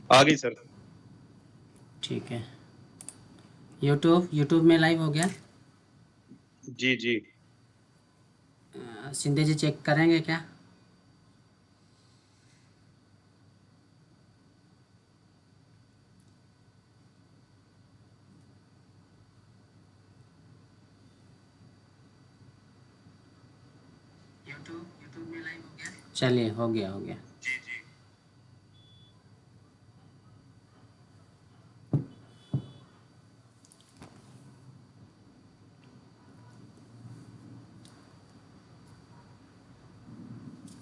आ गई सर। ठीक है। यूट्यूब यूट्यूब में लाइव हो गया। जी जी। शिंदे जी चेक करेंगे क्या? यूट्यूब यूट्यूब में लाइव हो गया। चलिए, हो गया हो गया। जी जी।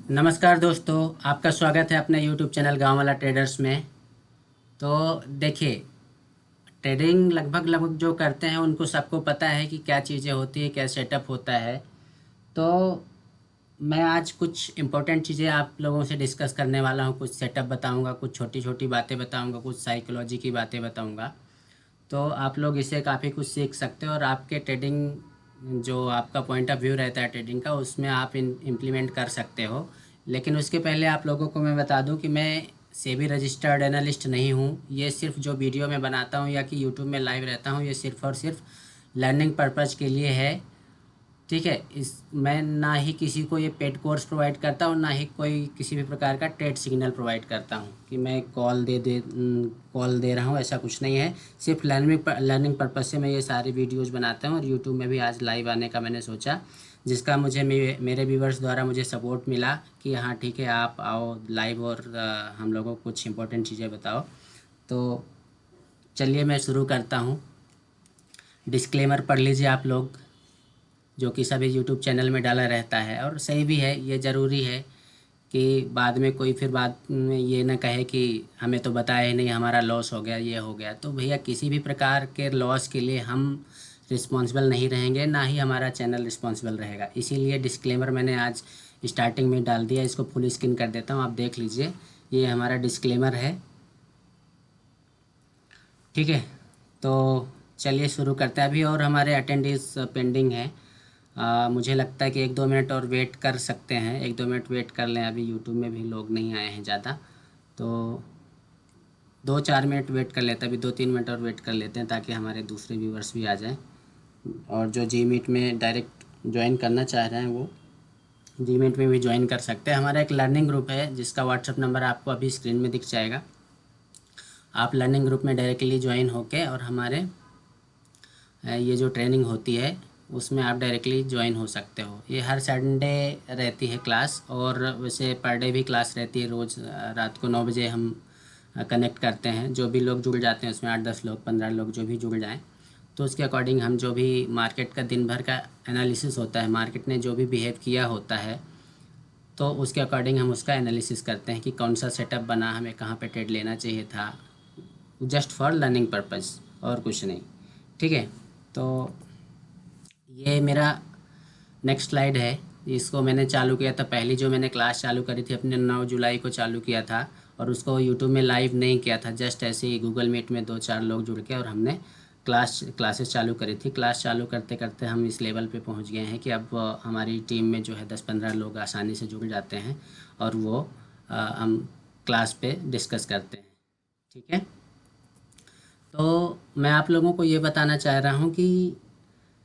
नमस्कार दोस्तों, आपका स्वागत है अपने यूट्यूब चैनल गांव वाला ट्रेडर्स में। तो देखिए, ट्रेडिंग लगभग लगभग जो करते हैं उनको सबको पता है कि क्या चीज़ें होती है, क्या सेटअप होता है। तो मैं आज कुछ इम्पोर्टेंट चीज़ें आप लोगों से डिस्कस करने वाला हूँ। कुछ सेटअप बताऊँगा, कुछ छोटी छोटी बातें बताऊँगा, कुछ साइकोलॉजी की बातें बताऊँगा। तो आप लोग इससे काफ़ी कुछ सीख सकते हो और आपके ट्रेडिंग जो आपका पॉइंट ऑफ व्यू रहता है ट्रेडिंग का, उसमें आप इम्प्लीमेंट कर सकते हो। लेकिन उसके पहले आप लोगों को मैं बता दूं कि मैं सेबी रजिस्टर्ड एनालिस्ट नहीं हूं। ये सिर्फ जो वीडियो में बनाता हूं या कि यूट्यूब में लाइव रहता हूं, ये सिर्फ और सिर्फ लर्निंग पर्पज़ के लिए है। ठीक है। इस मैं ना ही किसी को ये पेड कोर्स प्रोवाइड करता हूँ, ना ही कोई किसी भी प्रकार का ट्रेड सिग्नल प्रोवाइड करता हूँ कि मैं कॉल दे रहा हूँ, ऐसा कुछ नहीं है। सिर्फ लर्निंग पर्पज़ से मैं ये सारी वीडियोज़ बनाता हूँ और यूट्यूब में भी आज लाइव आने का मैंने सोचा, जिसका मुझे मेरे व्यूवर्स द्वारा मुझे सपोर्ट मिला कि हाँ ठीक है, आप आओ लाइव और हम लोगों को कुछ इंपॉर्टेंट चीज़ें बताओ। तो चलिए मैं शुरू करता हूँ। डिस्क्लेमर पढ़ लीजिए आप लोग, जो कि सभी यूट्यूब चैनल में डाला रहता है और सही भी है। ये ज़रूरी है कि बाद में कोई फिर बाद में ये ना कहे कि हमें तो बताया ही नहीं, हमारा लॉस हो गया, ये हो गया। तो भैया, किसी भी प्रकार के लॉस के लिए हम रिस्पॉन्सिबल नहीं रहेंगे, ना ही हमारा चैनल रिस्पॉन्सिबल रहेगा। इसीलिए डिस्क्लेमर मैंने आज स्टार्टिंग में डाल दिया। इसको फुल स्क्रीन कर देता हूँ, आप देख लीजिए। ये हमारा डिस्क्लेमर है। ठीक है। तो चलिए शुरू करते हैं। अभी और हमारे अटेंडेंस पेंडिंग है। मुझे लगता है कि 1-2 मिनट और वेट कर सकते हैं। 1-2 मिनट वेट कर लें, अभी यूट्यूब में भी लोग नहीं आए हैं ज़्यादा। तो 2-4 मिनट वेट कर लेते हैं, अभी 2-3 मिनट और वेट कर लेते हैं ताकि हमारे दूसरे व्यूवर्स भी आ जाएं। और जो जी मीट में डायरेक्ट ज्वाइन करना चाह रहे हैं वो जी मीट में भी ज्वाइन कर सकते हैं। हमारा एक लर्निंग ग्रुप है जिसका व्हाट्सअप नंबर आपको अभी स्क्रीन में दिख जाएगा। आप लर्निंग ग्रुप में डायरेक्टली ज्वाइन होके और हमारे ये जो ट्रेनिंग होती है उसमें आप डायरेक्टली ज्वाइन हो सकते हो। ये हर संडे रहती है क्लास, और वैसे पर डे भी क्लास रहती है। रोज़ रात को 9 बजे हम कनेक्ट करते हैं। जो भी लोग जुड़ जाते हैं उसमें 8-10 लोग, 15 लोग जो भी जुड़ जाएं, तो उसके अकॉर्डिंग हम जो भी मार्केट का दिन भर का एनालिसिस होता है, मार्केट ने जो भी बिहेव किया होता है, तो उसके अकॉर्डिंग हम उसका एनालिसिस करते हैं कि कौन सा सेटअप बना, हमें कहाँ पे ट्रेड लेना चाहिए था। जस्ट फॉर लर्निंग पर्पज़ और कुछ नहीं। ठीक है। तो ये मेरा नेक्स्ट स्लाइड है। इसको मैंने चालू किया था, पहली जो मैंने क्लास चालू करी थी अपने 9 जुलाई को चालू किया था, और उसको यूट्यूब में लाइव नहीं किया था। जस्ट ऐसे ही गूगल मीट में 2-4 लोग जुड़ के और हमने क्लासेस चालू करी थी। क्लास चालू करते करते हम इस लेवल पे पहुंच गए हैं कि अब हमारी टीम में जो है 10-15 लोग आसानी से जुड़ जाते हैं और वो हम क्लास पे डिस्कस करते हैं। ठीक है। तो मैं आप लोगों को ये बताना चाह रहा हूँ कि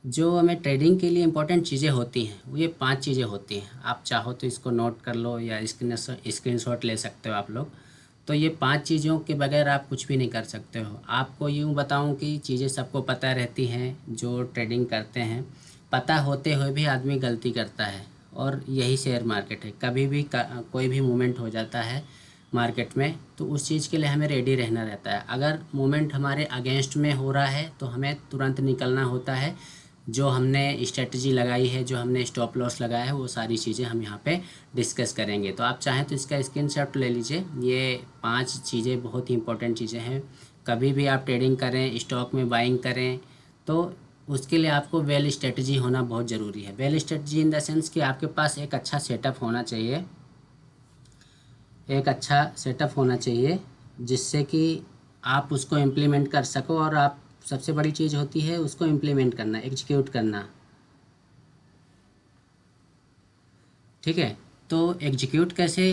जो हमें ट्रेडिंग के लिए इम्पोर्टेंट चीज़ें होती हैं वो ये 5 चीज़ें होती हैं। आप चाहो तो इसको नोट कर लो या स्क्रीनशॉट ले सकते हो आप लोग। तो ये 5 चीज़ों के बगैर आप कुछ भी नहीं कर सकते हो। आपको यूँ बताऊँ कि चीज़ें सबको पता रहती हैं जो ट्रेडिंग करते हैं। पता होते हुए भी आदमी गलती करता है, और यही शेयर मार्केट है। कभी भी कोई भी मूवमेंट हो जाता है मार्केट में, तो उस चीज़ के लिए हमें रेडी रहना रहता है। अगर मूवमेंट हमारे अगेंस्ट में हो रहा है तो हमें तुरंत निकलना होता है। जो हमने स्ट्रेटजी लगाई है, जो हमने स्टॉप लॉस लगाया है, वो सारी चीज़ें हम यहाँ पे डिस्कस करेंगे। तो आप चाहें तो इसका स्क्रीनशॉट ले लीजिए। ये 5 चीज़ें बहुत ही इंपॉर्टेंट चीज़ें हैं। कभी भी आप ट्रेडिंग करें, स्टॉक में बाइंग करें, तो उसके लिए आपको वेल स्ट्रेटजी होना बहुत ज़रूरी है। Well strategy in the sense कि आपके पास एक अच्छा सेटअप होना चाहिए। एक अच्छा सेटअप होना चाहिए जिससे कि आप उसको इम्प्लीमेंट कर सको, और आप सबसे बड़ी चीज़ होती है उसको इम्प्लीमेंट करना, एग्जीक्यूट करना। ठीक है। तो एग्जीक्यूट कैसे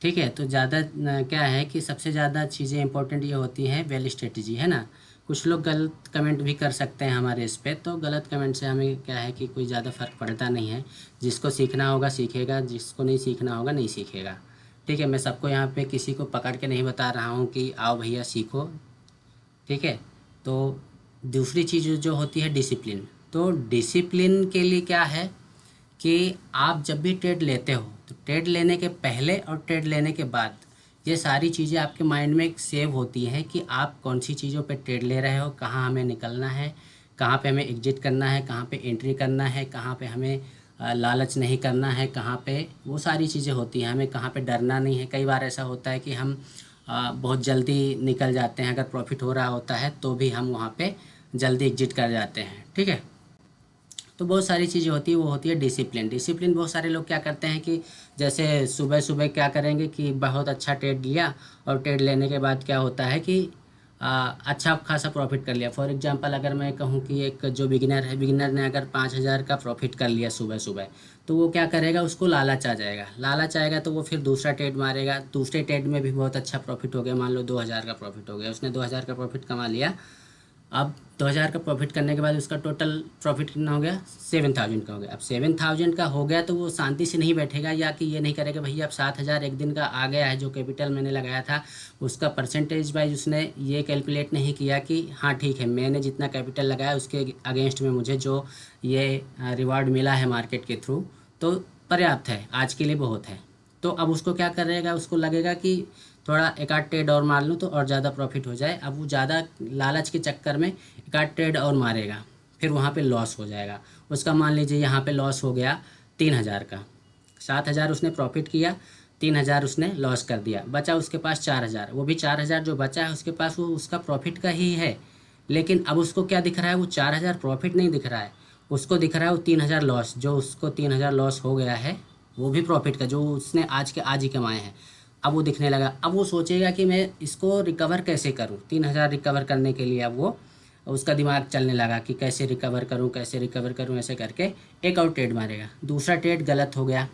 ठीक है। तो ज़्यादा क्या है कि सबसे ज़्यादा चीज़ें इंपॉर्टेंट ये होती हैं वेल स्ट्रेटजी, है ना। कुछ लोग गलत कमेंट भी कर सकते हैं हमारे इस पे, तो गलत कमेंट से हमें क्या है कि कोई ज़्यादा फ़र्क पड़ता नहीं है। जिसको सीखना होगा सीखेगा, जिसको नहीं सीखना होगा नहीं सीखेगा। ठीक है, मैं सबको यहाँ पे किसी को पकड़ के नहीं बता रहा हूँ कि आओ भैया सीखो। ठीक है। तो दूसरी चीज़ जो होती है डिसिप्लिन। तो डिसिप्लिन के लिए क्या है कि आप जब भी ट्रेड लेते हो तो ट्रेड लेने के पहले और ट्रेड लेने के बाद ये सारी चीज़ें आपके माइंड में सेव होती हैं कि आप कौन सी चीज़ों पे ट्रेड ले रहे हो, कहाँ हमें निकलना है, कहाँ पे हमें एग्जिट करना है, कहाँ पे एंट्री करना है, कहाँ पे हमें लालच नहीं करना है, कहाँ पे वो सारी चीज़ें होती हैं, हमें कहाँ पे डरना नहीं है। कई बार ऐसा होता है कि हम बहुत जल्दी निकल जाते हैं, अगर प्रॉफिट हो रहा होता है तो भी हम वहाँ पे जल्दी एग्जिट कर जाते हैं। ठीक है। तो बहुत सारी चीज़ें होती है, वो होती है डिसिप्लिन। डिसिप्लिन बहुत सारे लोग क्या करते हैं कि जैसे सुबह सुबह क्या करेंगे कि बहुत अच्छा ट्रेड लिया और ट्रेड लेने के बाद क्या होता है कि अच्छा खासा प्रॉफिट कर लिया। फॉर एग्जांपल अगर मैं कहूँ कि एक जो बिगिनर है, बिगिनर ने अगर 5,000 का प्रॉफिट कर लिया सुबह सुबह, तो वो क्या करेगा, उसको लालच आ जाएगा। लालच आएगा तो वो फिर दूसरा ट्रेड मारेगा, दूसरे ट्रेड में भी बहुत अच्छा प्रॉफिट हो गया, मान लो 2,000 का प्रॉफिट हो गया, उसने 2,000 का प्रॉफिट कमा लिया। अब 2,000 का प्रॉफिट करने के बाद उसका टोटल प्रॉफिट कितना हो गया, 7,000 का हो गया। अब 7,000 का हो गया तो वो शांति से नहीं बैठेगा, या कि ये नहीं करेगा भैया अब 7,000 एक दिन का आ गया है, जो कैपिटल मैंने लगाया था उसका परसेंटेज वाइज उसने ये कैलकुलेट नहीं किया कि हाँ ठीक है, मैंने जितना कैपिटल लगाया उसके अगेंस्ट में मुझे जो ये रिवार्ड मिला है मार्केट के थ्रू, तो पर्याप्त है, आज के लिए बहुत है। तो अब उसको क्या करेगा, उसको लगेगा कि थोड़ा एक आध ट्रेड और मार लूँ तो और ज़्यादा प्रॉफिट हो जाए। अब वो ज़्यादा लालच के चक्कर में एक आध ट्रेड और मारेगा, फिर वहाँ पे लॉस हो जाएगा उसका। मान लीजिए यहाँ पे लॉस हो गया 3,000 का, 7,000 उसने प्रॉफिट किया, 3,000 उसने लॉस कर दिया, बचा उसके पास 4,000। वो भी 4,000 जो बचा है उसके पास वो उसका प्रॉफिट का ही है, लेकिन अब उसको क्या दिख रहा है, वो 4,000 प्रॉफिट नहीं दिख रहा है, उसको दिख रहा है वो 3,000 लॉस। जो उसको 3,000 लॉस हो गया है वो भी प्रॉफिट का, जो उसने आज के आज ही कमाए हैं, अब वो दिखने लगा। अब वो सोचेगा कि मैं इसको रिकवर कैसे करूँ, 3,000 रिकवर करने के लिए अब वो उसका दिमाग चलने लगा कि कैसे रिकवर करूँ, कैसे रिकवर करूँ, ऐसे करके एक और ट्रेड मारेगा। दूसरा ट्रेड गलत हो गया,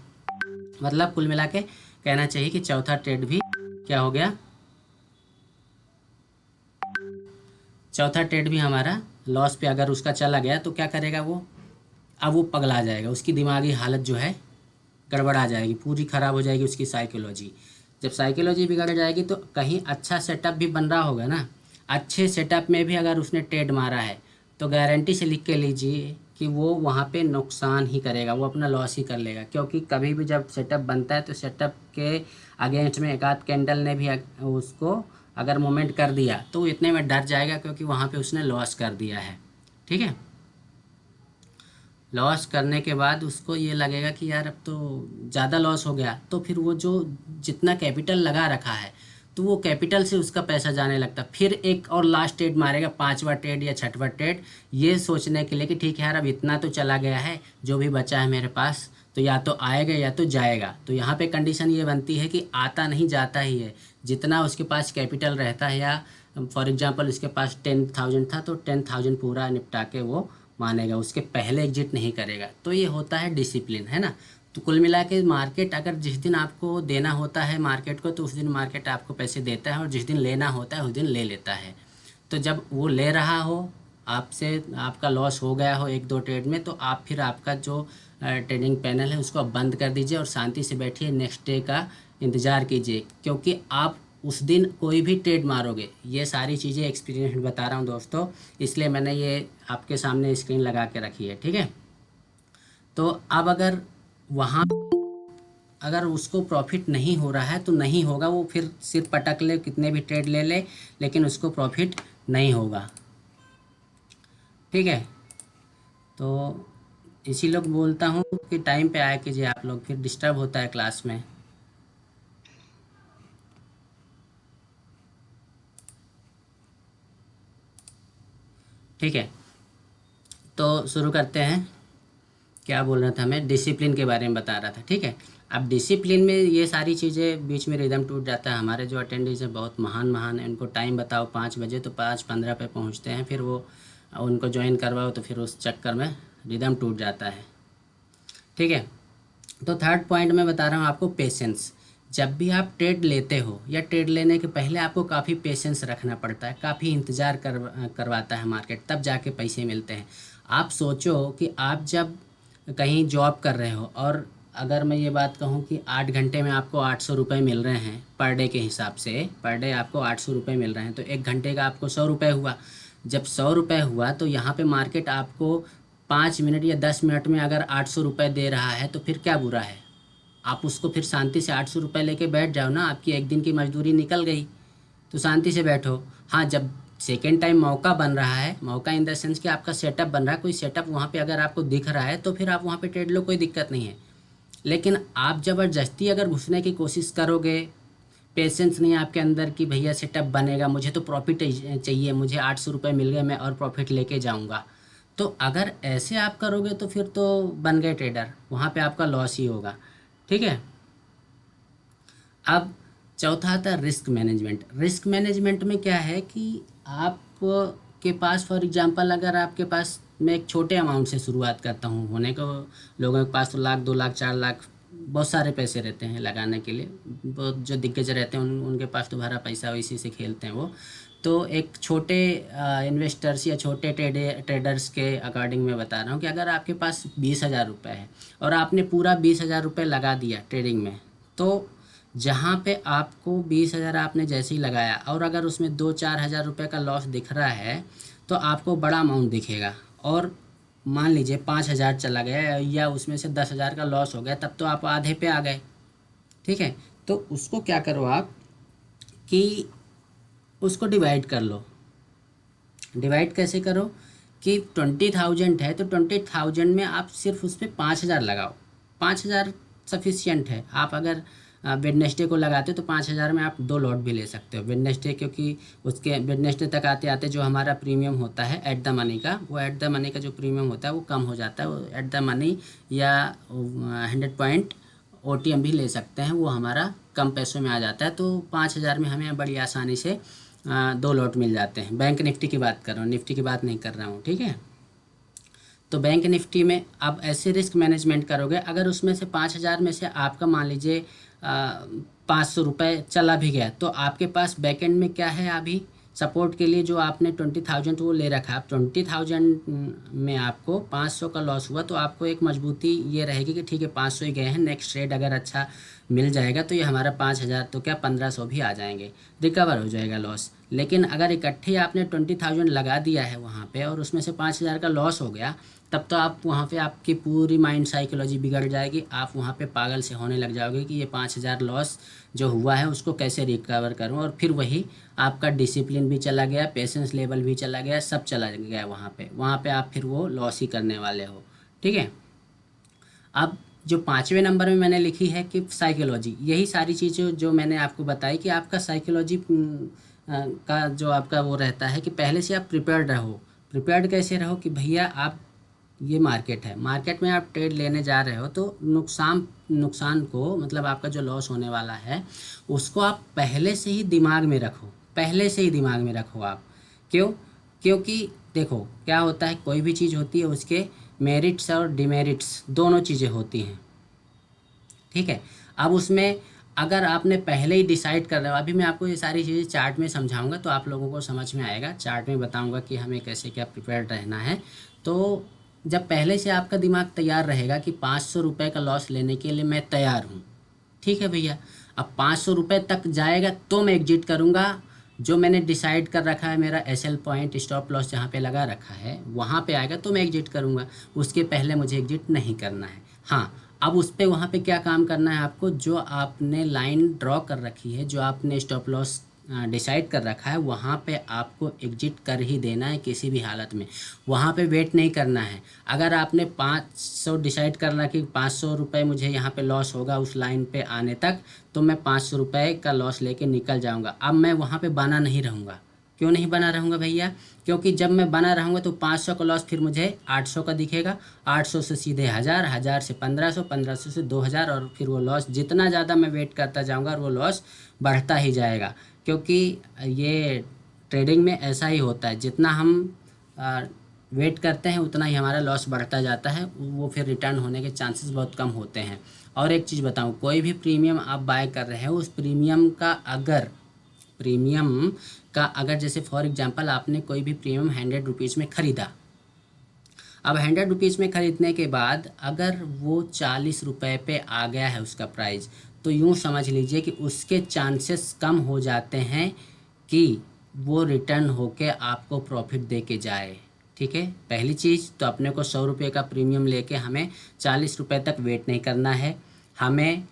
मतलब कुल मिला के कहना चाहिए कि चौथा ट्रेड भी क्या हो गया, चौथा ट्रेड भी हमारा लॉस पे अगर उसका चला गया तो क्या करेगा वो, अब वो पगला जाएगा, उसकी दिमागी हालत जो है गड़बड़ा जाएगी, पूरी ख़राब हो जाएगी उसकी साइकोलॉजी। जब साइकोलॉजी बिगड़ जाएगी तो कहीं अच्छा सेटअप भी बन रहा होगा ना, अच्छे सेटअप में भी अगर उसने ट्रेड मारा है तो गारंटी से लिख के लीजिए कि वो वहाँ पे नुकसान ही करेगा, वो अपना लॉस ही कर लेगा। क्योंकि कभी भी जब सेटअप बनता है तो सेटअप के अगेंस्ट में एक आध कैंडल ने भी उसको अगर मूवमेंट कर दिया तो वो इतने में डर जाएगा, क्योंकि वहाँ पे उसने लॉस कर दिया है। ठीक है। लॉस करने के बाद उसको ये लगेगा कि यार अब तो ज़्यादा लॉस हो गया, तो फिर वो जो जितना कैपिटल लगा रखा है तो वो कैपिटल से उसका पैसा जाने लगता। फिर एक और लास्ट ट्रेड मारेगा, पांचवा ट्रेड या छठवा ट्रेड, ये सोचने के लिए कि ठीक है यार अब इतना तो चला गया है, जो भी बचा है मेरे पास तो या तो आएगा या तो जाएगा। तो यहाँ पे कंडीशन ये बनती है कि आता नहीं जाता ही है। जितना उसके पास कैपिटल रहता है, या फॉर एग्जांपल उसके पास 10,000 था तो 10,000 पूरा निपटा के वो मानेगा, उसके पहले एग्जिट नहीं करेगा। तो ये होता है डिसिप्लिन, है ना। तो कुल मिला के मार्केट अगर जिस दिन आपको देना होता है मार्केट को तो उस दिन मार्केट आपको पैसे देता है, और जिस दिन लेना होता है उस दिन ले लेता है। तो जब वो ले रहा हो आपसे, आपका लॉस हो गया हो एक दो ट्रेड में, तो आप फिर आपका जो ट्रेडिंग पैनल है उसको आप बंद कर दीजिए और शांति से बैठिए, नेक्स्ट डे का इंतज़ार कीजिए। क्योंकि आप उस दिन कोई भी ट्रेड मारोगे, ये सारी चीज़ें एक्सपीरियंस बता रहा हूँ दोस्तों, इसलिए मैंने ये आपके सामने स्क्रीन लगा के रखी है। ठीक है। तो अब अगर वहाँ अगर उसको प्रॉफिट नहीं हो रहा है तो नहीं होगा, वो फिर सिर पटक ले, कितने भी ट्रेड ले ले, लेकिन उसको प्रॉफिट नहीं होगा। ठीक है। तो इसी लोग बोलता हूँ कि टाइम पे आया कीजिए आप लोग, फिर डिस्टर्ब होता है क्लास में। ठीक है। तो शुरू करते हैं। क्या बोल रहा था मैं, डिसिप्लिन के बारे में बता रहा था। ठीक है। अब डिसिप्लिन में ये सारी चीज़ें बीच में रिदम टूट जाता है। हमारे जो अटेंडेंस है बहुत महान महान है, उनको टाइम बताओ 5 बजे तो 5:15 पे पहुंचते हैं, फिर वो उनको ज्वाइन करवाओ तो फिर उस चक्कर में रिदम टूट जाता है। ठीक है। तो थर्ड पॉइंट मैं बता रहा हूँ आपको, पेशेंस। जब भी आप ट्रेड लेते हो या ट्रेड लेने के पहले आपको काफ़ी पेशेंस रखना पड़ता है, काफ़ी इंतज़ार करवाता है मार्केट, तब जाके पैसे मिलते हैं। आप सोचो कि आप जब कहीं जॉब कर रहे हो और अगर मैं ये बात कहूँ कि 8 घंटे में आपको 800 रुपये मिल रहे हैं पर डे के हिसाब से, पर डे आपको 800 रुपये मिल रहे हैं, तो 1 घंटे का आपको 100 रुपये हुआ। जब 100 रुपये हुआ तो यहाँ पे मार्केट आपको 5 मिनट या 10 मिनट में अगर 800 रुपये दे रहा है तो फिर क्या बुरा है। आप उसको फिर शांति से 800 रुपये लेके बैठ जाओ ना, आपकी एक दिन की मजदूरी निकल गई, तो शांति से बैठो। हाँ, जब सेकेंड टाइम मौका बन रहा है, मौका इन द सेंस कि आपका सेटअप बन रहा है, कोई सेटअप वहाँ पे अगर आपको दिख रहा है तो फिर आप वहाँ पे ट्रेड लो, कोई दिक्कत नहीं है। लेकिन आप ज़बरदस्ती अगर घुसने की कोशिश करोगे, पेशेंस नहीं है आपके अंदर कि भैया सेटअप बनेगा, मुझे तो प्रॉफिट चाहिए, मुझे 800 रुपये मिल गए, मैं और प्रॉफिट लेके जाऊँगा, तो अगर ऐसे आप करोगे तो फिर तो बन गए ट्रेडर, वहाँ पे आपका लॉस ही होगा। ठीक है। अब चौथा आता है रिस्क मैनेजमेंट। रिस्क मैनेजमेंट में क्या है कि आप के पास फॉर एग्जांपल, अगर आपके पास, मैं एक छोटे अमाउंट से शुरुआत करता हूँ, होने को लोगों के पास तो लाख, 2 लाख, 4 लाख बहुत सारे पैसे रहते हैं लगाने के लिए। बहुत जो दिग्गज रहते हैं उनके पास तो भरा पैसा, इसी से खेलते हैं वो। तो एक छोटे इन्वेस्टर्स या छोटे ट्रेडर्स के अकॉर्डिंग मैं बता रहा हूँ कि अगर आपके पास 20,000 रुपये है और आपने पूरा 20,000 रुपये लगा दिया ट्रेडिंग में, तो जहाँ पे आपको 20,000 आपने जैसे ही लगाया और अगर उसमें 2-4 हज़ार रुपये का लॉस दिख रहा है तो आपको बड़ा अमाउंट दिखेगा। और मान लीजिए 5,000 चला गया या उसमें से 10,000 का लॉस हो गया, तब तो आप आधे पे आ गए। ठीक है। तो उसको क्या करो आप कि उसको डिवाइड कर लो। डिवाइड कैसे करो कि 20,000 है तो 20,000 में आप सिर्फ उस पर 5,000 लगाओ। 5,000 सफिशियंट है। आप अगर वेडनेसडे को लगाते हो तो 5,000 में आप 2 लॉट भी ले सकते हो वेडनेसडे, क्योंकि उसके वेडनेसडे तक आते आते जो हमारा प्रीमियम होता है एट द मनी का, वो एट द मनी का जो प्रीमियम होता है वो कम हो जाता है। वो एट द मनी या 100 पॉइंट OTM भी ले सकते हैं, वो हमारा कम पैसों में आ जाता है। तो 5,000 में हमें बड़ी आसानी से 2 लॉट मिल जाते हैं। बैंक निफ्टी की बात कर रहा हूँ, निफ्टी की बात नहीं कर रहा हूँ। ठीक है। तो बैंक निफ्टी में आप ऐसे रिस्क मैनेजमेंट करोगे, अगर उसमें से 5,000 में से आपका मान लीजिए 500 रुपये चला भी गया, तो आपके पास बैकेंड में क्या है अभी सपोर्ट के लिए, जो आपने 20,000 वो ले रखा है। आप 20,000 में आपको 500 का लॉस हुआ तो आपको एक मजबूती ये रहेगी कि ठीक है 500 ही गए हैं, नेक्स्ट ट्रेड अगर अच्छा मिल जाएगा तो ये हमारा 5,000 तो क्या 1,500 भी आ जाएंगे, रिकवर हो जाएगा लॉस। लेकिन अगर इकट्ठे आपने 20,000 लगा दिया है वहाँ पे और उसमें से 5,000 का लॉस हो गया, तब तो आप वहाँ पे आपकी पूरी माइंड साइकोलॉजी बिगड़ जाएगी। आप वहाँ पे पागल से होने लग जाओगे कि ये 5,000 लॉस जो हुआ है उसको कैसे रिकवर करूँ। और फिर वही आपका डिसिप्लिन भी चला गया, पेशेंस लेवल भी चला गया, सब चला गया वहाँ पे आप फिर वो लॉस ही करने वाले हो। ठीक है। अब जो 5वें नंबर में मैंने लिखी है कि साइकोलॉजी, यही सारी चीज़ें जो मैंने आपको बताई कि आपका साइकोलॉजी का जो आपका वो रहता है कि पहले से आप प्रिपेयर्ड रहो। प्रिपेयर्ड कैसे रहो कि भैया आप, ये मार्केट है, मार्केट में आप ट्रेड लेने जा रहे हो तो नुकसान को, मतलब आपका जो लॉस होने वाला है उसको आप पहले से ही दिमाग में रखो, पहले से ही दिमाग में रखो आप। क्यों? क्योंकि देखो क्या होता है, कोई भी चीज़ होती है उसके मेरिट्स और डिमेरिट्स दोनों चीज़ें होती हैं। ठीक है। अब उसमें अगर आपने पहले ही डिसाइड कर रहे हो, अभी मैं आपको ये सारी चीज़ें चार्ट में समझाऊंगा तो आप लोगों को समझ में आएगा, चार्ट में बताऊंगा कि हमें कैसे क्या प्रिपेयर्ड रहना है। तो जब पहले से आपका दिमाग तैयार रहेगा कि 500 रुपये का लॉस लेने के लिए मैं तैयार हूँ, ठीक है भैया, अब 500 रुपये तक जाएगा तो मैं एग्जिट करूँगा। जो मैंने डिसाइड कर रखा है, मेरा SL पॉइंट स्टॉप लॉस जहाँ पे लगा रखा है वहाँ पे आएगा तो मैं एग्जिट करूँगा, उसके पहले मुझे एग्जिट नहीं करना है। हाँ, अब उस पर वहाँ पे क्या काम करना है आपको, जो आपने लाइन ड्रॉ कर रखी है, जो आपने स्टॉप लॉस डिसाइड कर रखा है, वहाँ पे आपको एग्जिट कर ही देना है किसी भी हालत में, वहाँ पे वेट नहीं करना है। अगर आपने 500 डिसाइड कर रहा कि 500 रुपये मुझे यहाँ पे लॉस होगा उस लाइन पे आने तक, तो मैं 500 रुपये का लॉस लेके निकल जाऊँगा। अब मैं वहाँ पे बना नहीं रहूँगा। क्यों नहीं बना रहूँगा भैया? क्योंकि जब मैं बना रहूँगा तो 500 का लॉस फिर मुझे 800 का दिखेगा, 800 से सीधे 1,000, 1,000 से 1,500, 1,500 से 2,000, और फिर वो लॉस जितना ज़्यादा मैं वेट करता जाऊँगा और वो लॉस बढ़ता ही जाएगा। क्योंकि ये ट्रेडिंग में ऐसा ही होता है, जितना हम वेट करते हैं उतना ही हमारा लॉस बढ़ता जाता है, वो फिर रिटर्न होने के चांसेस बहुत कम होते हैं। और एक चीज़ बताऊं, कोई भी प्रीमियम आप बाय कर रहे हो, उस प्रीमियम का अगर जैसे फॉर एग्जांपल आपने कोई भी प्रीमियम 100 रुपीज़ में ख़रीदा, अब 100 रुपीज़ में ख़रीदने के बाद अगर वो 40 रुपये पे आ गया है उसका प्राइस, तो यूँ समझ लीजिए कि उसके चांसेस कम हो जाते हैं कि वो रिटर्न होके आपको प्रॉफिट दे के जाए। ठीक है, पहली चीज़ तो अपने को 100 रुपये का प्रीमियम लेके हमें 40 रुपये तक वेट नहीं करना है, हमें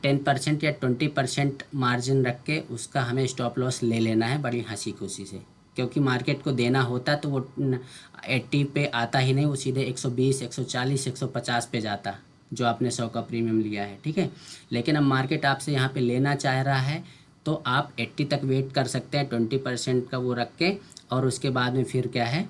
10% या 20% मार्जिन रख के उसका हमें स्टॉप लॉस ले लेना है बड़ी हंसी खुशी से, क्योंकि मार्केट को देना होता तो वो 80 पे आता ही नहीं, वो सीधे 120, 140, 150 पे जाता जो आपने 100 का प्रीमियम लिया है। ठीक है, लेकिन अब मार्केट आपसे यहाँ पे लेना चाह रहा है तो आप 80 तक वेट कर सकते हैं 20% का वो रख के, और उसके बाद में फिर क्या है,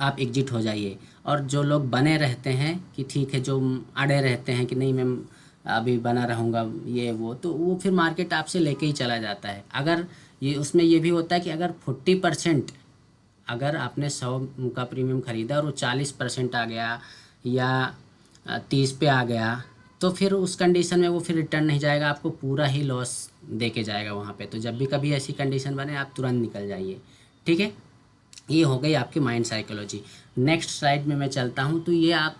आप एग्जिट हो जाइए। और जो लोग बने रहते हैं कि ठीक है, जो अड़े रहते हैं कि नहीं मैं अभी बना रहूँगा ये वो, तो वो फिर मार्केट आपसे लेके ही चला जाता है। अगर ये उसमें ये भी होता है कि अगर 40%, अगर आपने 100 का प्रीमियम ख़रीदा और वो 40% आ गया या 30 पे आ गया, तो फिर उस कंडीशन में वो फिर रिटर्न नहीं जाएगा, आपको पूरा ही लॉस दे के जाएगा वहाँ पे। तो जब भी कभी ऐसी कंडीशन बने आप तुरंत निकल जाइए। ठीक है, ये हो गई आपकी माइंड साइकोलॉजी। नेक्स्ट स्लाइड में मैं चलता हूँ, तो ये आप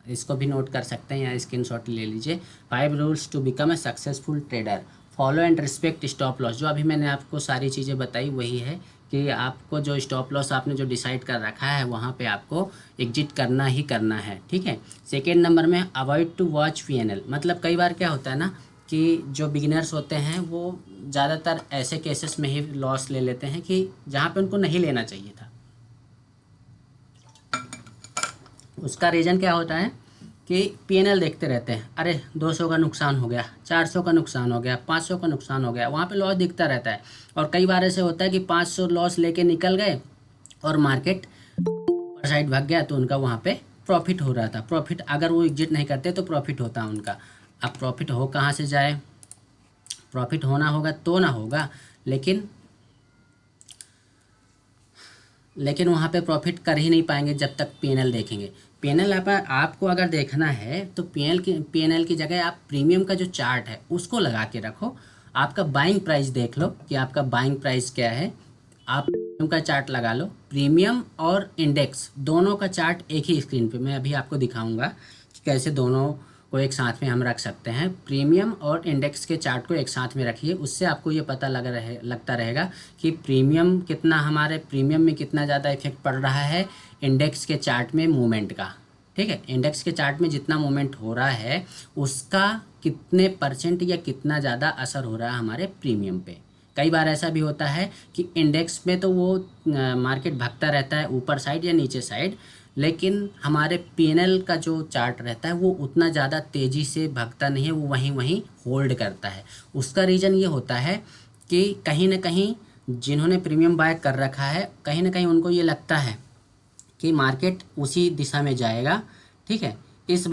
इसको भी नोट कर सकते हैं या स्क्रीनशॉट ले लीजिए। 5 rules to become a successful trader, follow and respect stop loss. जो अभी मैंने आपको सारी चीज़ें बताई वही है कि आपको जो स्टॉप लॉस आपने जो डिसाइड कर रखा है वहाँ पे आपको एग्जिट करना ही करना है। ठीक है, सेकेंड नंबर में अवॉइड टू वॉच पीएनएल। मतलब कई बार क्या होता है ना कि जो बिगिनर्स होते हैं वो ज़्यादातर ऐसे केसेस में ही लॉस ले लेते हैं कि जहाँ पे उनको नहीं लेना चाहिए था। उसका रीज़न क्या होता है कि पीएनएल देखते रहते हैं, अरे 200 का नुकसान हो गया, 400 का नुकसान हो गया, 500 का नुकसान हो गया, वहाँ पे लॉस दिखता रहता है। और कई बार ऐसे होता है कि 500 लॉस लेके निकल गए और मार्केट ऊपर साइड भाग गया तो उनका वहाँ पे प्रॉफिट हो रहा था। प्रॉफिट अगर वो एग्जिट नहीं करते तो प्रॉफिट होता उनका। अब प्रॉफिट हो कहाँ से जाए, प्रॉफिट होना होगा तो ना होगा, लेकिन वहाँ पे प्रॉफिट कर ही नहीं पाएंगे जब तक पीएनएल देखेंगे। पीएनएल आपको अगर देखना है तो पीएनएल की जगह आप प्रीमियम का जो चार्ट है उसको लगा के रखो। आपका बाइंग प्राइस देख लो कि आपका बाइंग प्राइस क्या है, आप प्रीमियम का चार्ट लगा लो। प्रीमियम और इंडेक्स दोनों का चार्ट एक ही स्क्रीन पे मैं अभी आपको दिखाऊंगा कि कैसे दोनों को एक साथ में हम रख सकते हैं। प्रीमियम और इंडेक्स के चार्ट को एक साथ में रखिए, उससे आपको ये पता लगता रहेगा कि हमारे प्रीमियम में कितना ज़्यादा इफेक्ट पड़ रहा है इंडेक्स के चार्ट में मूवमेंट का। ठीक है, इंडेक्स के चार्ट में जितना मूवमेंट हो रहा है उसका कितने % या कितना ज़्यादा असर हो रहा है हमारे प्रीमियम पे। कई बार ऐसा भी होता है कि इंडेक्स में तो वो मार्केट भागता रहता है ऊपर साइड या नीचे साइड, लेकिन हमारे पीएनएल का जो चार्ट रहता है वो उतना ज़्यादा तेज़ी से भागता नहीं है, वो वहीं होल्ड करता है। उसका रीज़न ये होता है कि कहीं ना कहीं जिन्होंने प्रीमियम बाय कर रखा है कहीं ना कहीं उनको ये लगता है कि मार्केट उसी दिशा में जाएगा। ठीक है, उस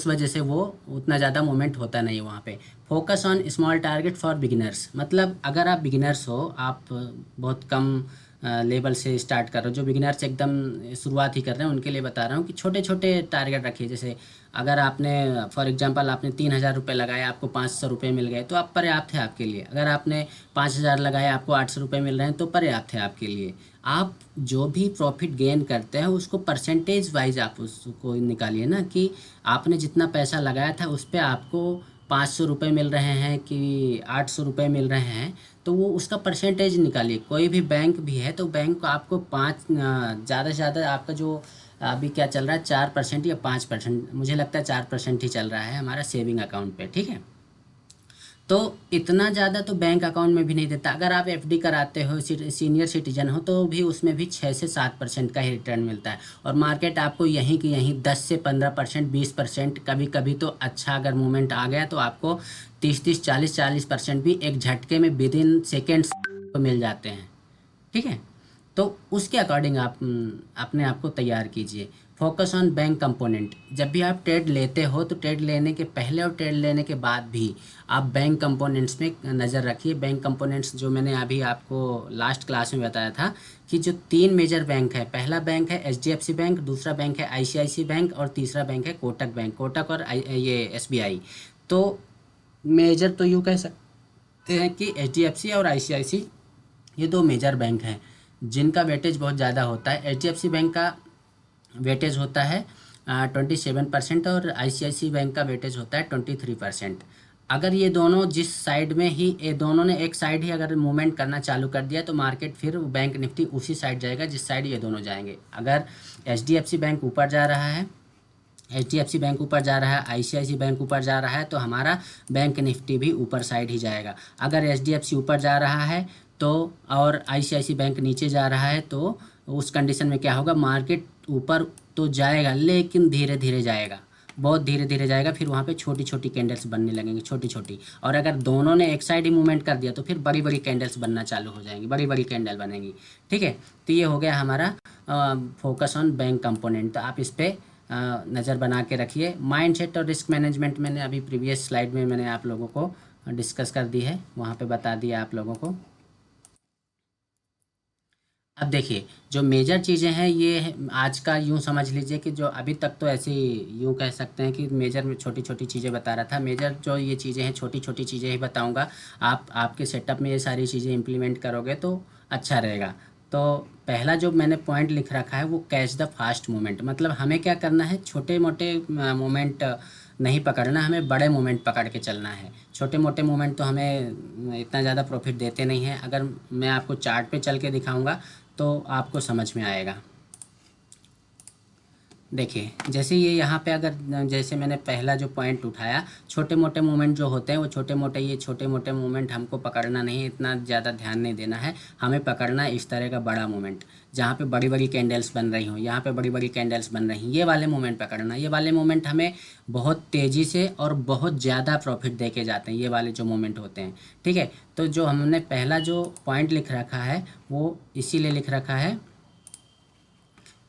वजह से वो उतना ज़्यादा मूवमेंट होता नहीं वहाँ पे। Focus on small target for beginners, मतलब अगर आप बिगिनर्स हो, आप बहुत कम लेवल से स्टार्ट कर रहे हो, जो बिगिनर्स एकदम शुरुआत ही कर रहे हैं उनके लिए बता रहा हूँ कि छोटे छोटे टारगेट रखिए। जैसे अगर आपने फॉर एग्जांपल आपने 3000 रुपये लगाए, आपको 500 रुपये मिल गए तो आप पर्याप्त है आपके लिए। अगर आपने 5000 लगाए, आपको 800 रुपये मिल रहे हैं तो पर्याप्त है आपके लिए। आप जो भी प्रॉफिट गेन करते हैं उसको परसेंटेज वाइज आप उसको निकालिए ना, कि आपने जितना पैसा लगाया था उस पर आपको 500 रुपये मिल रहे हैं कि 800 रुपये मिल रहे हैं, तो वो उसका परसेंटेज निकालिए। कोई भी बैंक भी है तो बैंक आपको ज़्यादा से ज़्यादा आपका जो अभी क्या चल रहा है 4% या 5%, मुझे लगता है 4% ही चल रहा है हमारा सेविंग अकाउंट पे। ठीक है, तो इतना ज़्यादा तो बैंक अकाउंट में भी नहीं देता। अगर आप एफडी कराते हो, सीनियर सिटीजन हो, तो भी उसमें भी 6 से 7% का ही रिटर्न मिलता है। और मार्केट आपको यहीं की यहीं 10 से 15%, 20%, कभी कभी तो अच्छा अगर मूवमेंट आ गया तो आपको 30-30, 40-40% भी एक झटके में विद इन सेकेंड्स को मिल जाते हैं। ठीक है, तो उसके अकॉर्डिंग आप अपने आप को तैयार कीजिए। Focus on bank component. जब भी आप ट्रेड लेते हो तो ट्रेड लेने के पहले और ट्रेड लेने के बाद भी आप बैंक कंपोनेंट्स में नज़र रखिए। बैंक कंपोनेंट्स जो मैंने अभी आपको लास्ट क्लास में बताया था कि जो 3 मेजर बैंक है, पहला बैंक है एचडीएफसी बैंक, दूसरा बैंक है आईसीआईसी बैंक और तीसरा बैंक है कोटक बैंक, कोटक और ये एसबीआई। तो मेजर तो यूँ कह सकते हैं कि एचडीएफसी और आईसीआईसी ये 2 मेजर बैंक हैं जिनका वेटेज बहुत ज़्यादा होता है। एचडीएफसी बैंक का वेटेज होता है 27% और आईसीआईसी बैंक का वेटेज होता है 23%। अगर ये दोनों जिस साइड में ही, ये दोनों ने एक साइड ही अगर मूवमेंट करना चालू कर दिया तो मार्केट फिर बैंक निफ्टी उसी साइड जाएगा जिस साइड ये दोनों जाएंगे। अगर एचडीएफसी बैंक ऊपर जा रहा है, एचडीएफसी बैंक ऊपर जा रहा है, आईसीआईसी बैंक ऊपर जा रहा है तो हमारा बैंक निफ्टी भी ऊपर साइड ही जाएगा। अगर एचडीएफसी ऊपर जा रहा है तो और आईसीआईसी बैंक नीचे जा रहा है तो उस कंडीशन में क्या होगा, मार्केट ऊपर तो जाएगा लेकिन धीरे धीरे जाएगा, बहुत धीरे धीरे जाएगा। फिर वहाँ पे छोटी छोटी कैंडल्स बनने लगेंगी, छोटी छोटी। और अगर दोनों ने एक साइड ही मूवमेंट कर दिया तो फिर बड़ी बड़ी कैंडल्स बनना चालू हो जाएंगी, बड़ी बड़ी कैंडल बनेंगी। ठीक है, तो ये हो गया हमारा फोकस ऑन बैंक कंपोनेंट। तो आप इस पर नज़र बना के रखिए। माइंडसेट और रिस्क मैनेजमेंट मैंने अभी प्रीवियस स्लाइड में मैंने आप लोगों को डिस्कस कर दी है, वहाँ पे बता दिया आप लोगों को। अब देखिए जो मेजर चीज़ें हैं ये आज का यूँ समझ लीजिए कि जो अभी तक तो ऐसे यूँ कह सकते हैं कि मेजर में छोटी छोटी चीज़ें बता रहा था। मेजर जो ये चीज़ें हैं छोटी छोटी चीज़ें ही बताऊंगा। आप आपके सेटअप में ये सारी चीज़ें इम्प्लीमेंट करोगे तो अच्छा रहेगा। तो पहला जो मैंने पॉइंट लिख रखा है वो कैच द फास्ट मोमेंट। मतलब हमें क्या करना है, छोटे मोटे मोमेंट नहीं पकड़ना, हमें बड़े मोमेंट पकड़ के चलना है। छोटे मोटे मोमेंट तो हमें इतना ज़्यादा प्रॉफिट देते नहीं हैं। अगर मैं आपको चार्ट पे चल के दिखाऊंगा तो आपको समझ में आएगा। देखिए जैसे ये यहाँ पे अगर जैसे मैंने पहला जो पॉइंट उठाया, छोटे मोटे मूवमेंट जो होते हैं वो छोटे मोटे, ये छोटे मोटे मूवमेंट हमको पकड़ना नहीं है, इतना ज़्यादा ध्यान नहीं देना है। हमें पकड़ना है इस तरह का बड़ा मूवमेंट जहाँ पे बड़ी बड़ी कैंडल्स बन रही हों, यहाँ पे बड़ी बड़ी कैंडल्स बन रही हैं, ये वाले मूवमेंट पकड़ना। ये वाले मूवमेंट हमें बहुत तेज़ी से और बहुत ज़्यादा प्रॉफिट दे के जाते हैं, ये वाले जो मूवमेंट होते हैं। ठीक है, तो जो हमने पहला जो पॉइंट लिख रखा है वो इसीलिए लिख रखा है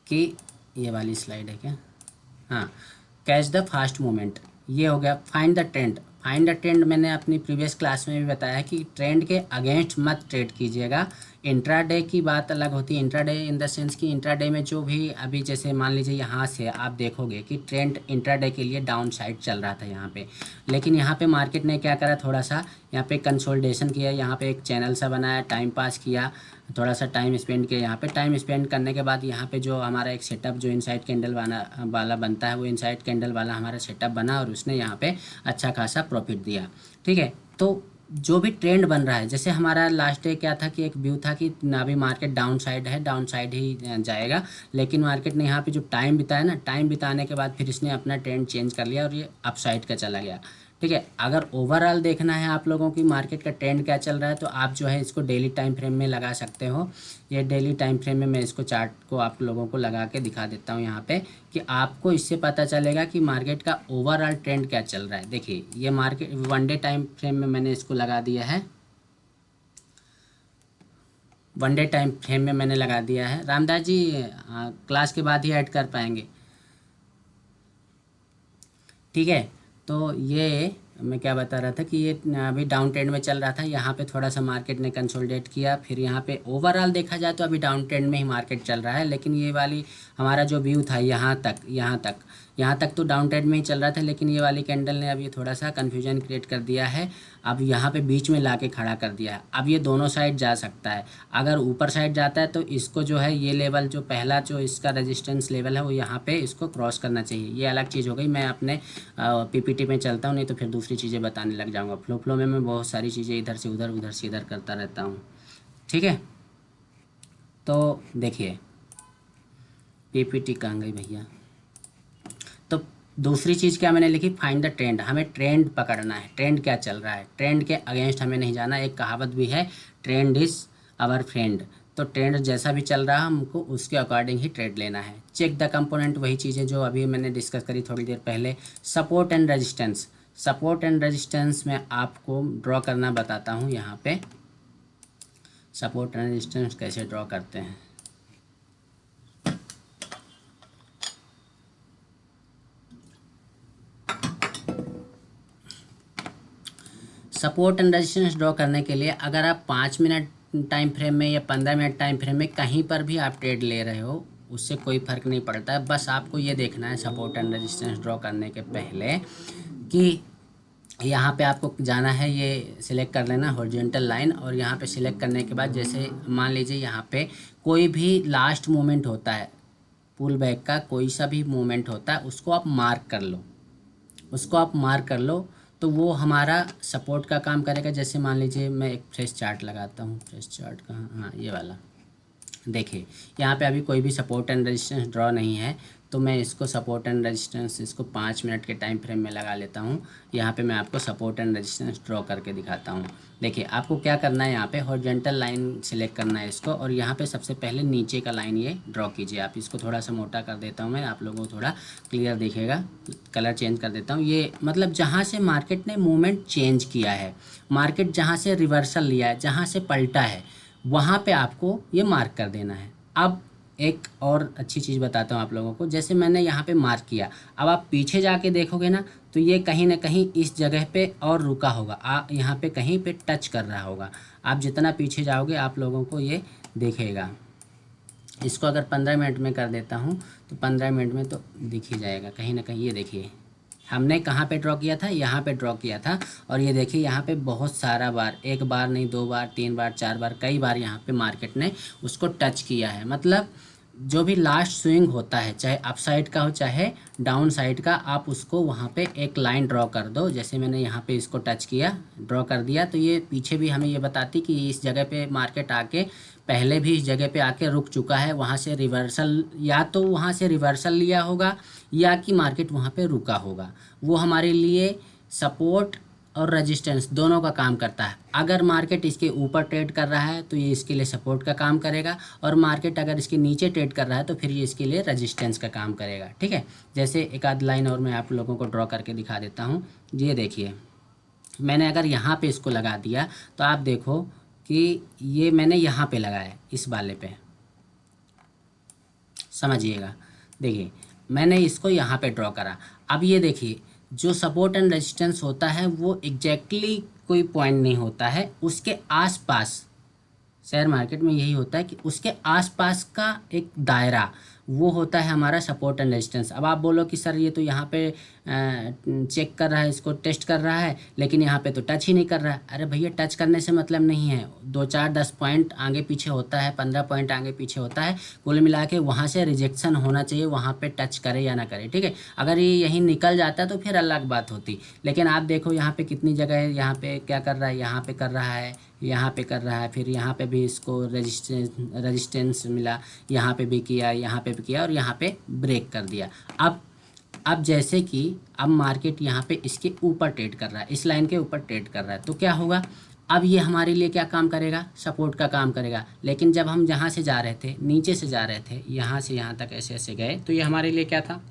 कि ये वाली स्लाइड है क्या, हाँ, कैच द फास्ट मोमेंट ये हो गया। Find the trend, find the trend मैंने अपनी प्रीवियस क्लास में भी बताया कि ट्रेंड के अगेंस्ट मत ट्रेड कीजिएगा। इंट्राडे की बात अलग होती है। इंट्राडे इन द सेंस कि इंट्राडे में जो भी अभी जैसे मान लीजिए यहाँ से आप देखोगे कि ट्रेंड इंट्राडे के लिए डाउन साइड चल रहा था यहाँ पे, लेकिन यहाँ पे मार्केट ने क्या करा, थोड़ा सा यहाँ पे कंसोलिडेशन किया, यहाँ पे एक चैनल सा बनाया, टाइम पास किया, थोड़ा सा टाइम स्पेंड किया। यहाँ पे टाइम स्पेंड करने के बाद यहाँ पे जो हमारा एक सेटअप जो इनसाइड कैंडल वाला बनता है वो इनसाइड कैंडल वाला हमारा सेटअप बना और उसने यहाँ पे अच्छा खासा प्रॉफिट दिया। ठीक है, तो जो भी ट्रेंड बन रहा है, जैसे हमारा लास्ट डे क्या था कि एक व्यू था कि अभी मार्केट डाउन साइड है, डाउन साइड ही जाएगा, लेकिन मार्केट ने यहाँ पे जो टाइम बिताया ना, टाइम बिताने के बाद फिर इसने अपना ट्रेंड चेंज कर लिया और ये अप साइड का चला गया। ठीक है, अगर ओवरऑल देखना है आप लोगों की मार्केट का ट्रेंड क्या चल रहा है तो आप जो है इसको डेली टाइम फ्रेम में लगा सकते हो। ये डेली टाइम फ्रेम में मैं इसको चार्ट को आप लोगों को लगा के दिखा देता हूँ यहाँ पे, कि आपको इससे पता चलेगा कि मार्केट का ओवरऑल ट्रेंड क्या चल रहा है। देखिए ये market one day time frame में मैंने इसको लगा दिया है, वन डे टाइम फ्रेम में मैंने लगा दिया है। रामदास जी क्लास के बाद ही ऐड कर पाएंगे। ठीक है, तो ये मैं क्या बता रहा था कि ये अभी डाउन ट्रेंड में चल रहा था, यहाँ पे थोड़ा सा मार्केट ने कंसोलिडेट किया, फिर यहाँ पे ओवरऑल देखा जाए तो अभी डाउन ट्रेंड में ही मार्केट चल रहा है। लेकिन ये वाली हमारा जो व्यू था यहाँ तक तो डाउन ट्रेंड में ही चल रहा था, लेकिन ये वाली कैंडल ने अब ये थोड़ा सा कन्फ्यूजन क्रिएट कर दिया है। अब यहाँ पे बीच में ला के खड़ा कर दिया है। अब ये दोनों साइड जा सकता है। अगर ऊपर साइड जाता है तो इसको जो है ये लेवल जो पहला जो इसका रेजिस्टेंस लेवल है वो यहाँ पे इसको क्रॉस करना चाहिए। ये अलग चीज़ हो गई। मैं अपने पीपीटी में चलता हूँ, नहीं तो फिर दूसरी चीज़ें बताने लग जाऊँगा। फ्लो में मैं बहुत सारी चीज़ें इधर से उधर, उधर से इधर करता रहता हूँ। ठीक है, तो देखिए पीपीटी कहाँ गई भैया। तो दूसरी चीज़ क्या मैंने लिखी, फाइंड द ट्रेंड। हमें ट्रेंड पकड़ना है, ट्रेंड क्या चल रहा है, ट्रेंड के अगेंस्ट हमें नहीं जाना। एक कहावत भी है, ट्रेंड इज़ आवर फ्रेंड। तो ट्रेंड जैसा भी चल रहा है हमको उसके अकॉर्डिंग ही ट्रेड लेना है। चेक द कंपोनेंट, वही चीज़ें जो अभी मैंने डिस्कस करी थोड़ी देर पहले। Support and resistance, support and resistance में आपको ड्रॉ करना बताता हूँ। यहाँ पे सपोर्ट एंड रेजिस्टेंस कैसे ड्रॉ करते हैं। सपोर्ट एंड रेजिस्टेंस ड्रॉ करने के लिए अगर आप 5 मिनट टाइम फ्रेम में या 15 मिनट टाइम फ्रेम में कहीं पर भी आप ट्रेड ले रहे हो, उससे कोई फ़र्क नहीं पड़ता है। बस आपको ये देखना है सपोर्ट एंड रेजिस्टेंस ड्रॉ करने के पहले कि यहाँ पे आपको जाना है, ये सिलेक्ट कर लेना हॉरिजॉन्टल लाइन, और यहाँ पे सिलेक्ट करने के बाद जैसे मान लीजिए यहाँ पे कोई भी लास्ट मूवमेंट होता है, पुल बैक का कोई सा भी मूवमेंट होता है, उसको आप मार्क कर लो, उसको आप मार्क कर लो, तो वो हमारा सपोर्ट का काम करेगा। जैसे मान लीजिए मैं एक फ्रेश चार्ट लगाता हूँ, फ्रेश चार्ट कहाँ, हाँ ये वाला, देखिए यहाँ पे अभी कोई भी सपोर्ट एंड रेजिस्टेंस ड्रॉ नहीं है, तो मैं इसको सपोर्ट एंड रेजिस्टेंस इसको 5 मिनट के टाइम फ्रेम में लगा लेता हूँ। यहाँ पे मैं आपको सपोर्ट एंड रेजिस्टेंस ड्रॉ करके दिखाता हूँ। देखिए आपको क्या करना है, यहाँ पे हॉरिजॉन्टल लाइन सिलेक्ट करना है इसको, और यहाँ पे सबसे पहले नीचे का लाइन ये ड्रॉ कीजिए। आप इसको थोड़ा सा मोटा कर देता हूँ मैं, आप लोगों को थोड़ा क्लियर दिखेगा, कलर चेंज कर देता हूँ। ये मतलब जहाँ से मार्केट ने मूवमेंट चेंज किया है, मार्केट जहाँ से रिवर्सल लिया है, जहाँ से पलटा है, वहाँ पे आपको ये मार्क कर देना है। अब एक और अच्छी चीज़ बताता हूँ आप लोगों को, जैसे मैंने यहाँ पे मार्क किया, अब आप पीछे जाके देखोगे ना, तो ये कहीं ना कहीं इस जगह पे और रुका होगा, आप यहाँ पे कहीं पे टच कर रहा होगा। आप जितना पीछे जाओगे आप लोगों को ये दिखेगा। इसको अगर 15 मिनट में कर देता हूँ तो 15 मिनट में तो दिख ही जाएगा कहीं ना कहीं। ये देखिए हमने कहाँ पे ड्रॉ किया था, यहाँ पे ड्रॉ किया था, और ये देखिए यहाँ पे बहुत सारा बार, एक बार नहीं, 2 बार, 3 बार, 4 बार, कई बार यहाँ पे मार्केट ने उसको टच किया है। मतलब जो भी लास्ट स्विंग होता है, चाहे अप साइड का हो चाहे डाउन साइड का, आप उसको वहाँ पे एक लाइन ड्रॉ कर दो। जैसे मैंने यहाँ पे इसको टच किया, ड्रॉ कर दिया, तो ये पीछे भी हमें ये बताती कि इस जगह पे मार्केट आके पहले भी इस जगह पे आके रुक चुका है, वहाँ से रिवर्सल, या तो वहाँ से रिवर्सल लिया होगा या कि मार्केट वहाँ पे रुका होगा। वो हमारे लिए सपोर्ट और रेजिस्टेंस दोनों का काम करता है। अगर मार्केट इसके ऊपर ट्रेड कर रहा है तो ये इसके लिए सपोर्ट का काम करेगा, और मार्केट अगर इसके नीचे ट्रेड कर रहा है तो फिर ये इसके लिए रेजिस्टेंस का काम करेगा। ठीक है, जैसे एक आध लाइन और मैं आप लोगों को ड्रॉ करके दिखा देता हूँ। ये देखिए मैंने अगर यहाँ पे इसको लगा दिया तो आप देखो कि ये मैंने यहाँ पे लगाया, इस वाले पे, समझिएगा। देखिए मैंने इसको यहाँ पे ड्रॉ करा। अब ये देखिए जो सपोर्ट एंड रेजिस्टेंस होता है वो एग्जैक्टली कोई पॉइंट नहीं होता है, उसके आसपास, शेयर मार्केट में यही होता है कि उसके आसपास का एक दायरा, वो होता है हमारा सपोर्ट एंड रेजिस्टेंस। अब आप बोलो कि सर ये तो यहाँ पे चेक कर रहा है, इसको टेस्ट कर रहा है, लेकिन यहाँ पे तो टच ही नहीं कर रहा है। अरे भैया टच करने से मतलब नहीं है, 2 4 10 पॉइंट आगे पीछे होता है, 15 पॉइंट आगे पीछे होता है, कुल मिला के वहाँ से रिजेक्शन होना चाहिए, वहाँ पे टच करे या ना करे। ठीक है, अगर ये यहीं निकल जाता तो फिर अलग बात होती, लेकिन आप देखो यहाँ पे कितनी जगह है, यहाँ पे क्या कर रहा है, यहाँ पे कर रहा है, यहाँ पे कर रहा है, फिर यहाँ पे भी इसको रेजिस्टेंस मिला, यहाँ पे भी किया, यहाँ पे भी किया, और यहाँ पे ब्रेक कर दिया। अब जैसे कि अब मार्केट यहाँ पे इसके ऊपर ट्रेड कर रहा है, इस लाइन के ऊपर ट्रेड कर रहा है, तो क्या होगा, अब ये हमारे लिए क्या काम करेगा, सपोर्ट का काम करेगा। लेकिन जब हम जहाँ से जा रहे थे, नीचे से जा रहे थे, यहाँ से यहाँ तक ऐसे ऐसे गए, तो ये हमारे लिए क्या था,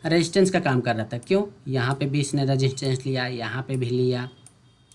रेजिस्टेंस का काम कर रहा था। क्यों, यहाँ पे भी इसने रेजिस्टेंस लिया, यहाँ पे भी लिया,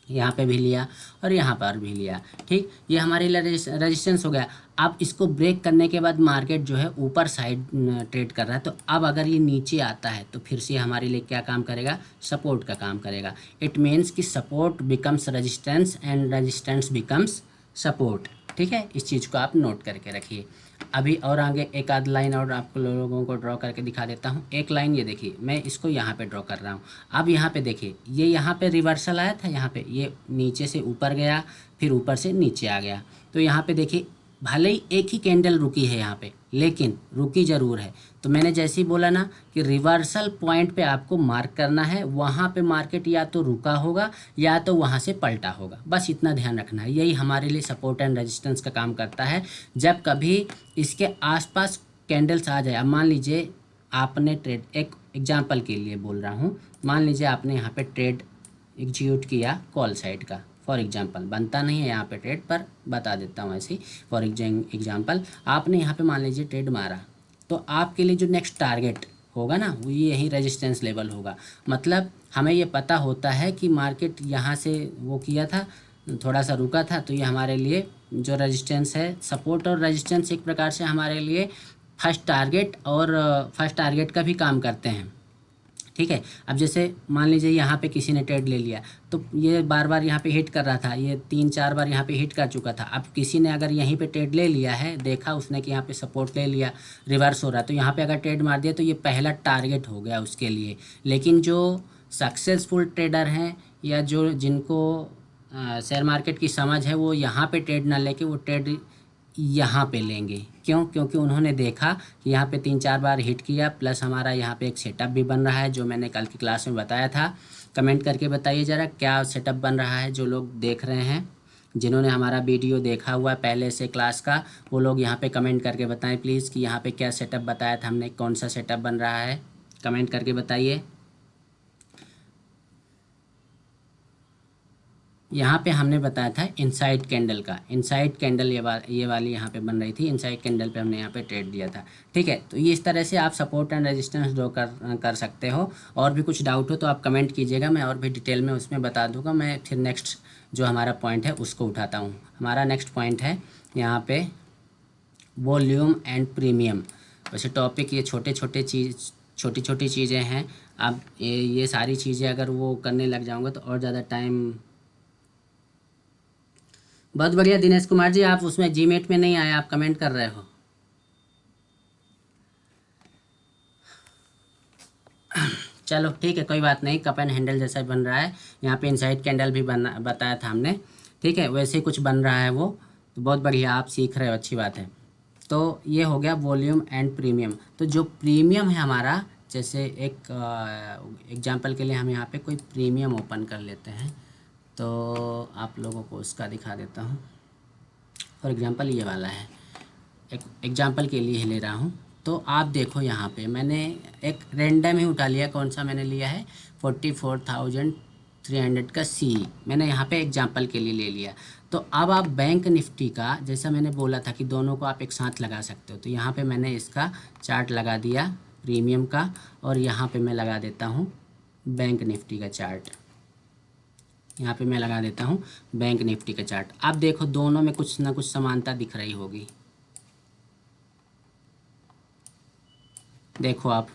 यहाँ पे भी लिया, और यहाँ पर भी लिया। ठीक, ये हमारे लिए रेजिस्टेंस हो गया। अब इसको ब्रेक करने के बाद मार्केट जो है ऊपर साइड ट्रेड कर रहा है, तो अब अगर ये नीचे आता है तो फिर से हमारे लिए क्या काम करेगा, सपोर्ट का काम करेगा। इट मीन्स कि support becomes resistance and resistance becomes support. ठीक है, इस चीज़ को आप नोट करके रखिए। अभी और आगे एक आध लाइन और आपको लोगों को ड्रॉ करके दिखा देता हूँ। एक लाइन ये देखिए, मैं इसको यहाँ पे ड्रॉ कर रहा हूँ। अब यहाँ पे देखिए, ये यहाँ पे रिवर्सल आया था, यहाँ पे ये नीचे से ऊपर गया, फिर ऊपर से नीचे आ गया। तो यहाँ पे देखिए भले ही एक ही कैंडल रुकी है यहाँ पे, लेकिन रुकी ज़रूर है। तो मैंने जैसे ही बोला ना कि रिवर्सल पॉइंट पे आपको मार्क करना है, वहाँ पे मार्केट या तो रुका होगा या तो वहाँ से पलटा होगा, बस इतना ध्यान रखना है। यही हमारे लिए सपोर्ट एंड रेजिस्टेंस का काम करता है। जब कभी इसके आसपास कैंडल्स आ जाए, अब मान लीजिए आपने ट्रेड, एक एग्जाम्पल के लिए बोल रहा हूँ, मान लीजिए आपने यहाँ पे ट्रेड एग्जीक्यूट किया कॉल साइड का, फॉर एग्जांपल, बनता नहीं है यहाँ पे ट्रेड, पर बता देता हूँ ऐसे ही फॉर एग्जांपल। आपने यहाँ पे मान लीजिए ट्रेड मारा, तो आपके लिए जो नेक्स्ट टारगेट होगा ना, वो ये यही रेजिस्टेंस लेवल होगा। मतलब हमें ये पता होता है कि मार्केट यहाँ से वो किया था, थोड़ा सा रुका था, तो ये हमारे लिए जो रेजिस्टेंस है, सपोर्ट और रेजिस्टेंस एक प्रकार से हमारे लिए फर्स्ट टारगेट और फर्स्ट टारगेट का भी काम करते हैं। ठीक है। अब जैसे मान लीजिए यहाँ पे किसी ने ट्रेड ले लिया, तो ये बार बार यहाँ पे हिट कर रहा था, ये 3-4 बार यहाँ पे हिट कर चुका था। अब किसी ने अगर यहीं पे ट्रेड ले लिया है, देखा उसने कि यहाँ पे सपोर्ट ले लिया, रिवर्स हो रहा है, तो यहाँ पे अगर ट्रेड मार दिया तो ये पहला टारगेट हो गया उसके लिए। लेकिन जो सक्सेसफुल ट्रेडर हैं या जो जिनको शेयर मार्केट की समझ है, वो यहाँ पे ट्रेड ना लेके वो ट्रेड यहाँ पे लेंगे। क्यों? क्योंकि उन्होंने देखा कि यहाँ पे 3-4 बार हिट किया, प्लस हमारा यहाँ पे एक सेटअप भी बन रहा है, जो मैंने कल की क्लास में बताया था। कमेंट करके बताइए ज़रा क्या सेटअप बन रहा है। जो लोग देख रहे हैं, जिन्होंने हमारा वीडियो देखा हुआ है पहले से क्लास का, वो लोग यहाँ पे कमेंट करके बताएं प्लीज़ कि यहाँ पे क्या सेटअप बताया था हमने, कौन सा सेटअप बन रहा है। कमेंट करके बताइए। यहाँ पे हमने बताया था इनसाइड कैंडल का, इनसाइड कैंडल ये वाली यहाँ पे बन रही थी, इनसाइड कैंडल पे हमने यहाँ पे ट्रेड दिया था। ठीक है, तो ये इस तरह से आप सपोर्ट एंड रेजिस्टेंस ड्रॉ कर सकते हो। और भी कुछ डाउट हो तो आप कमेंट कीजिएगा, मैं और भी डिटेल में उसमें बता दूंगा। मैं फिर नेक्स्ट जो हमारा पॉइंट है उसको उठाता हूँ। हमारा नेक्स्ट पॉइंट है यहाँ पे वॉल्यूम एंड प्रीमियम। वैसे टॉपिक ये छोटी छोटी चीज़ें हैं। अब ये सारी चीज़ें अगर वो करने लग जाऊँगा तो और ज़्यादा टाइम। बहुत बढ़िया दिनेश कुमार जी, आप उसमें जीमेट में नहीं आए, आप कमेंट कर रहे हो। चलो ठीक है, कोई बात नहीं। कप एंड हैंडल जैसा बन रहा है, यहाँ पे इनसाइड कैंडल भी बताया था हमने। ठीक है, वैसे ही कुछ बन रहा है वो, तो बहुत बढ़िया, आप सीख रहे हो, अच्छी बात है। तो ये हो गया वॉल्यूम एंड प्रीमियम। तो जो प्रीमियम है हमारा, जैसे एक एग्जांपल के लिए हम यहाँ पे कोई प्रीमियम ओपन कर लेते हैं, तो आप लोगों को उसका दिखा देता हूँ। फॉर एग्जांपल ये वाला है, एक एग्जांपल के लिए ले रहा हूँ। तो आप देखो यहाँ पे मैंने एक रैंडम ही उठा लिया। कौन सा मैंने लिया है? 44,300 का सी मैंने यहाँ पे एग्जांपल के लिए ले लिया। तो अब आप बैंक निफ्टी का, जैसा मैंने बोला था कि दोनों को आप एक साथ लगा सकते हो, तो यहाँ पे मैंने इसका चार्ट लगा दिया प्रीमियम का, और यहाँ पे मैं लगा देता हूँ बैंक निफ्टी का चार्ट। यहाँ पे मैं लगा देता हूँ बैंक निफ्टी का चार्ट। आप देखो दोनों में कुछ ना कुछ समानता दिख रही होगी। देखो आप,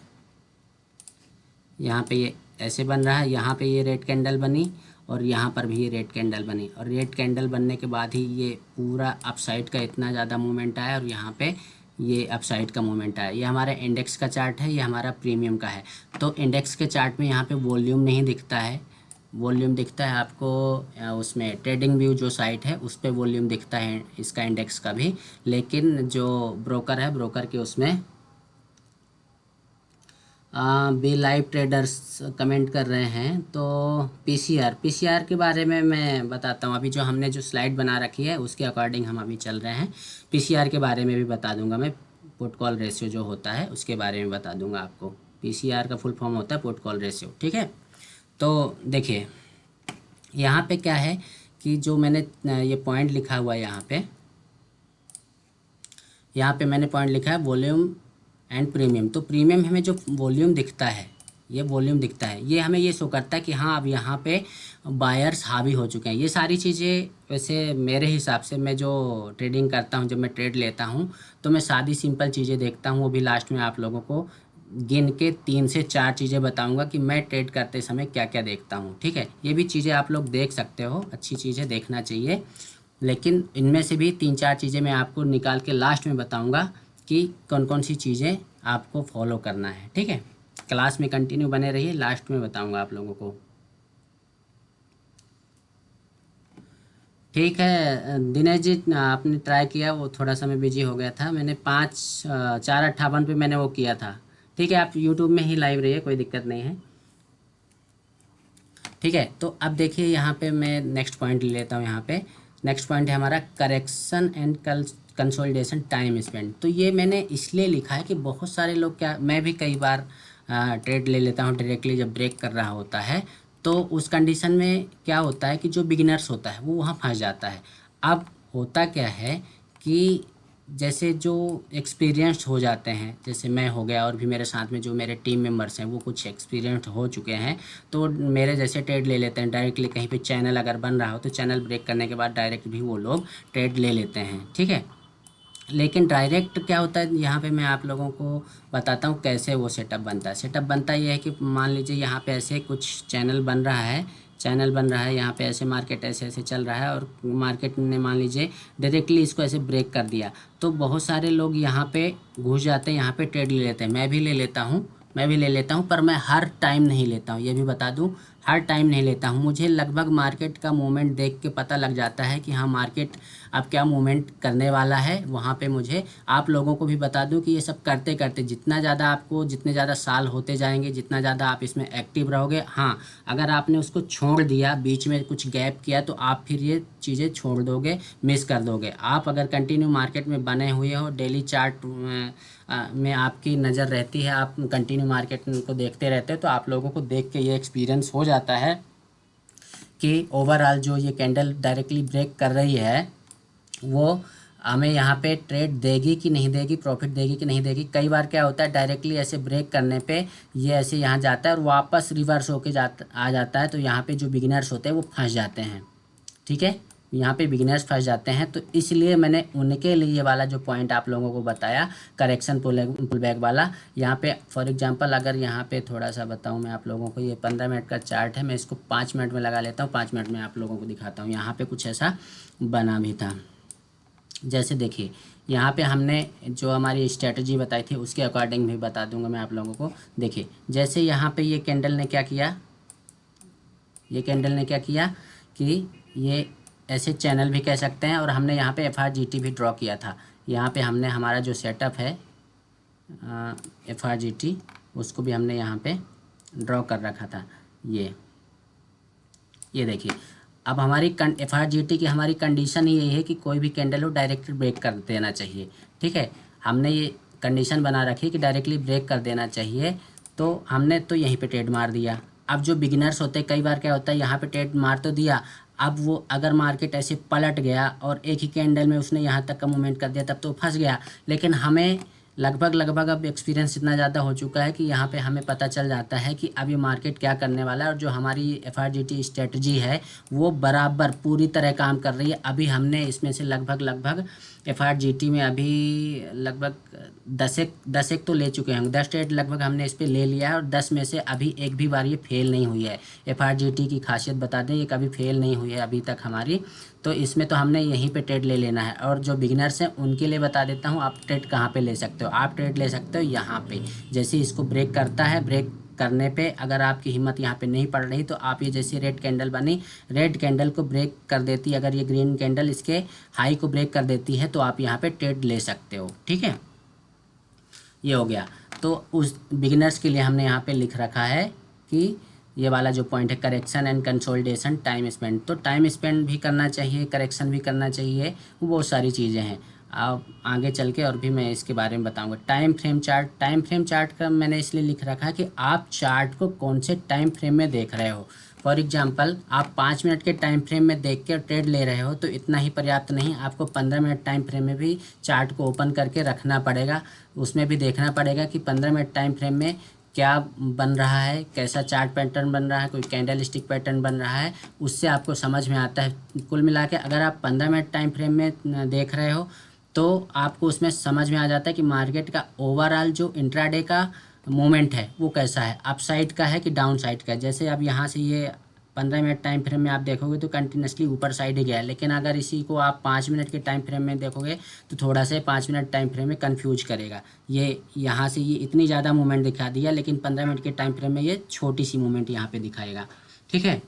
यहाँ पे ये ऐसे बन रहा है, यहाँ पे ये रेड कैंडल बनी, और यहाँ पर भी ये रेड कैंडल बनी, और रेड कैंडल बनने के बाद ही ये पूरा अपसाइड का इतना ज़्यादा मूवमेंट आया, और यहाँ पे ये अपसाइड का मूवमेंट आया। ये हमारा इंडेक्स का चार्ट है, ये हमारा प्रीमियम का है। तो इंडेक्स के चार्ट में यहाँ पे वॉल्यूम नहीं दिखता है, वॉल्यूम दिखता है आपको उसमें ट्रेडिंग व्यू जो साइट है उस पर वॉल्यूम दिखता है इसका, इंडेक्स का भी। लेकिन जो ब्रोकर है, ब्रोकर के उसमें बी लाइव ट्रेडर्स कमेंट कर रहे हैं। तो पीसीआर के बारे में मैं बताता हूँ। अभी जो हमने जो स्लाइड बना रखी है उसके अकॉर्डिंग हम अभी चल रहे हैं। पीसीआर के बारे में भी बता दूंगा मैं, पुट कॉल रेशियो जो होता है उसके बारे में बता दूंगा आपको। पीसीआर का फुल फॉर्म होता है पुट कॉल रेशियो, ठीक है। तो देखिए यहाँ पे क्या है कि जो मैंने ये पॉइंट लिखा हुआ है यहाँ पे मैंने पॉइंट लिखा है वॉल्यूम एंड प्रीमियम। तो प्रीमियम हमें जो वॉल्यूम दिखता है, ये वॉल्यूम दिखता है, ये हमें ये शो करता है कि हाँ अब यहाँ पे बायर्स हावी हो चुके हैं। ये सारी चीज़ें वैसे मेरे हिसाब से, मैं जो ट्रेडिंग करता हूँ, जब मैं ट्रेड लेता हूँ तो मैं सादी सिंपल चीज़ें देखता हूँ। वो भी लास्ट में आप लोगों को गिन के 3 से 4 चीज़ें बताऊंगा कि मैं ट्रेड करते समय क्या क्या देखता हूँ, ठीक है। ये भी चीज़ें आप लोग देख सकते हो, अच्छी चीज़ें देखना चाहिए। लेकिन इनमें से भी 3-4 चीज़ें मैं आपको निकाल के लास्ट में बताऊंगा कि कौन कौन सी चीज़ें आपको फॉलो करना है, ठीक है। क्लास में कंटिन्यू बने रहिए, लास्ट में बताऊंगा आप लोगों को, ठीक है। दिनेश जी आपने ट्राई किया, वो थोड़ा सा मैं बिजी हो गया था। मैंने 4:58 पे मैंने वो किया था, ठीक है। आप यूट्यूब में ही लाइव रहिए, कोई दिक्कत नहीं है, ठीक है। तो अब देखिए यहाँ पे मैं नेक्स्ट पॉइंट ले लेता हूँ। यहाँ पे नेक्स्ट पॉइंट है हमारा correction and consolidation time spend. तो ये मैंने इसलिए लिखा है कि बहुत सारे लोग, क्या मैं भी कई बार ट्रेड ले लेता हूँ डायरेक्टली जब ब्रेक कर रहा होता है, तो उस कंडीशन में क्या होता है कि जो बिगिनर्स होता है वो वहाँ फंस जाता है। अब होता क्या है कि जैसे जो एक्सपीरियंस्ड हो जाते हैं, जैसे मैं हो गया, और भी मेरे साथ में जो मेरे टीम मेंबर्स हैं वो कुछ एक्सपीरियंस्ड हो चुके हैं, तो मेरे जैसे ट्रेड ले लेते हैं डायरेक्टली। कहीं पे चैनल अगर बन रहा हो तो चैनल ब्रेक करने के बाद डायरेक्ट भी वो लोग ट्रेड ले लेते हैं, ठीक है। लेकिन डायरेक्ट क्या होता है, यहाँ पे मैं आप लोगों को बताता हूँ कैसे वो सेटअप बनता है। सेटअप बनता ये है कि मान लीजिए यहाँ पे ऐसे कुछ चैनल बन रहा है, चैनल बन रहा है यहाँ पे, ऐसे मार्केट ऐसे ऐसे चल रहा है, और मार्केट ने मान लीजिए डायरेक्टली इसको ऐसे ब्रेक कर दिया, तो बहुत सारे लोग यहाँ पे घुस जाते हैं, यहाँ पे ट्रेड ले लेते हैं। मैं भी ले लेता हूँ, मैं भी ले लेता हूँ, पर मैं हर टाइम नहीं लेता हूँ, ये भी बता दूँ, हर टाइम नहीं लेता हूँ। मुझे लगभग मार्केट का मूवमेंट देख के पता लग जाता है कि हाँ मार्केट अब क्या मूवमेंट करने वाला है। वहाँ पे मुझे आप लोगों को भी बता दूँ कि ये सब करते करते जितना ज़्यादा आपको, जितने ज़्यादा साल होते जाएंगे, जितना ज़्यादा आप इसमें एक्टिव रहोगे, हाँ अगर आपने उसको छोड़ दिया, बीच में कुछ गैप किया, तो आप फिर ये चीज़ें छोड़ दोगे, मिस कर दोगे। आप अगर कंटिन्यू मार्केट में बने हुए हो, डेली चार्ट में आपकी नज़र रहती है, आप कंटिन्यू मार्केट को देखते रहते हो, तो आप लोगों को देख के ये एक्सपीरियंस हो जाता है कि ओवरऑल जो ये कैंडल डायरेक्टली ब्रेक कर रही है वो हमें यहाँ पे ट्रेड देगी कि नहीं देगी, प्रॉफिट देगी कि नहीं देगी। कई बार क्या होता है, डायरेक्टली ऐसे ब्रेक करने पे ये ऐसे यहाँ जाता है और वापस रिवर्स होके आ जाता है, तो यहाँ पे जो बिगिनर्स होते हैं वो फंस जाते हैं। ठीक है, यहाँ पे बिगिनर्स फंस जाते हैं, तो इसलिए मैंने उनके लिए वाला जो पॉइंट आप लोगों को बताया, करेक्शन पुल बैक वाला। यहाँ पे फॉर एग्जांपल अगर यहाँ पे थोड़ा सा बताऊँ मैं आप लोगों को, ये 15 मिनट का चार्ट है, मैं इसको 5 मिनट में लगा लेता हूँ, 5 मिनट में आप लोगों को दिखाता हूँ। यहाँ पे कुछ ऐसा बना भी था, जैसे देखिए यहाँ पे हमने जो हमारी स्ट्रेटजी बताई थी उसके अकॉर्डिंग भी बता दूंगा मैं आप लोगों को। देखिए जैसे यहाँ पे ये कैंडल ने क्या किया, ये कैंडल ने क्या किया कि ये ऐसे चैनल भी कह सकते हैं, और हमने यहाँ पे FRGT भी ड्रॉ किया था। यहाँ पे हमने हमारा जो सेटअप है FRGT, उसको भी हमने यहाँ पे ड्रॉ कर रखा था। ये देखिए, अब हमारी FRGT की हमारी कंडीशन ही यही है कि कोई भी कैंडल हो डायरेक्टली ब्रेक कर देना चाहिए। ठीक है, हमने ये कंडीशन बना रखी कि डायरेक्टली ब्रेक कर देना चाहिए, तो हमने तो यहीं पे ट्रेड मार दिया। अब जो बिगिनर्स होते हैं, कई बार क्या होता है, यहाँ पे ट्रेड मार तो दिया, अब वो अगर मार्केट ऐसे पलट गया और एक ही कैंडल में उसने यहाँ तक का मूवमेंट कर दिया, तब तो फंस गया। लेकिन हमें लगभग अब एक्सपीरियंस इतना ज़्यादा हो चुका है कि यहाँ पे हमें पता चल जाता है कि अब ये मार्केट क्या करने वाला है, और जो हमारी FRGT स्ट्रेटजी है वो बराबर पूरी तरह काम कर रही है। अभी हमने इसमें से लगभग FRGT में अभी लगभग 10 एक तो ले चुके हैं, 10 ट्रेड लगभग हमने इस पर ले लिया है, और 10 में से अभी एक भी बार ये फेल नहीं हुई है। FRGT की खासियत बता दें, ये कभी फेल नहीं हुई है अभी तक हमारी, तो इसमें तो हमने यहीं पे ट्रेड ले लेना है। और जो बिगिनर्स हैं उनके लिए बता देता हूँ आप ट्रेड कहाँ पे ले सकते हो। आप ट्रेड ले सकते हो यहाँ पे, जैसे इसको ब्रेक करता है, ब्रेक करने पे अगर आपकी हिम्मत यहाँ पे नहीं पड़ रही, तो आप ये जैसे रेड कैंडल बनी, रेड कैंडल को ब्रेक कर देती है, अगर ये ग्रीन कैंडल इसके हाई को ब्रेक कर देती है, तो आप यहाँ पे ट्रेड ले सकते हो। ठीक है, ये हो गया। तो उस बिगिनर्स के लिए हमने यहाँ पे लिख रखा है कि ये वाला जो पॉइंट है, correction and consolidation time spend, तो टाइम स्पेंड भी करना चाहिए, करेक्शन भी करना चाहिए, बहुत सारी चीज़ें हैं। अब आगे चल के और भी मैं इसके बारे में बताऊंगा। Time frame chart, time frame chart का मैंने इसलिए लिख रखा है कि आप चार्ट को कौन से टाइम फ्रेम में देख रहे हो। फॉर एग्जांपल आप 5 मिनट के टाइम फ्रेम में देख के ट्रेड ले रहे हो तो इतना ही पर्याप्त नहीं, आपको 15 मिनट टाइम फ्रेम में भी चार्ट को ओपन करके रखना पड़ेगा। उसमें भी देखना पड़ेगा कि 15 मिनट टाइम फ्रेम में क्या बन रहा है, कैसा चार्ट पैटर्न बन रहा है, कोई कैंडल स्टिक पैटर्न बन रहा है, उससे आपको समझ में आता है। कुल मिला के अगर आप 15 मिनट टाइम फ्रेम में देख रहे हो तो आपको उसमें समझ में आ जाता है कि मार्केट का ओवरऑल जो इंट्राडे का मोमेंट है वो कैसा है, अप साइड का है कि डाउन साइड का है। जैसे अब यहाँ से ये 15 मिनट टाइम फ्रेम में आप देखोगे तो कंटिन्यूसली ऊपर साइड ही गया है, लेकिन अगर इसी को आप 5 मिनट के टाइम फ्रेम में देखोगे तो थोड़ा सा 5 मिनट टाइम फ्रेम में कंफ्यूज करेगा। ये यहाँ से ये इतनी ज़्यादा मूवमेंट दिखा दिया, लेकिन 15 मिनट के टाइम फ्रेम में ये छोटी सी मूवमेंट यहाँ पे दिखाएगा। ठीक है,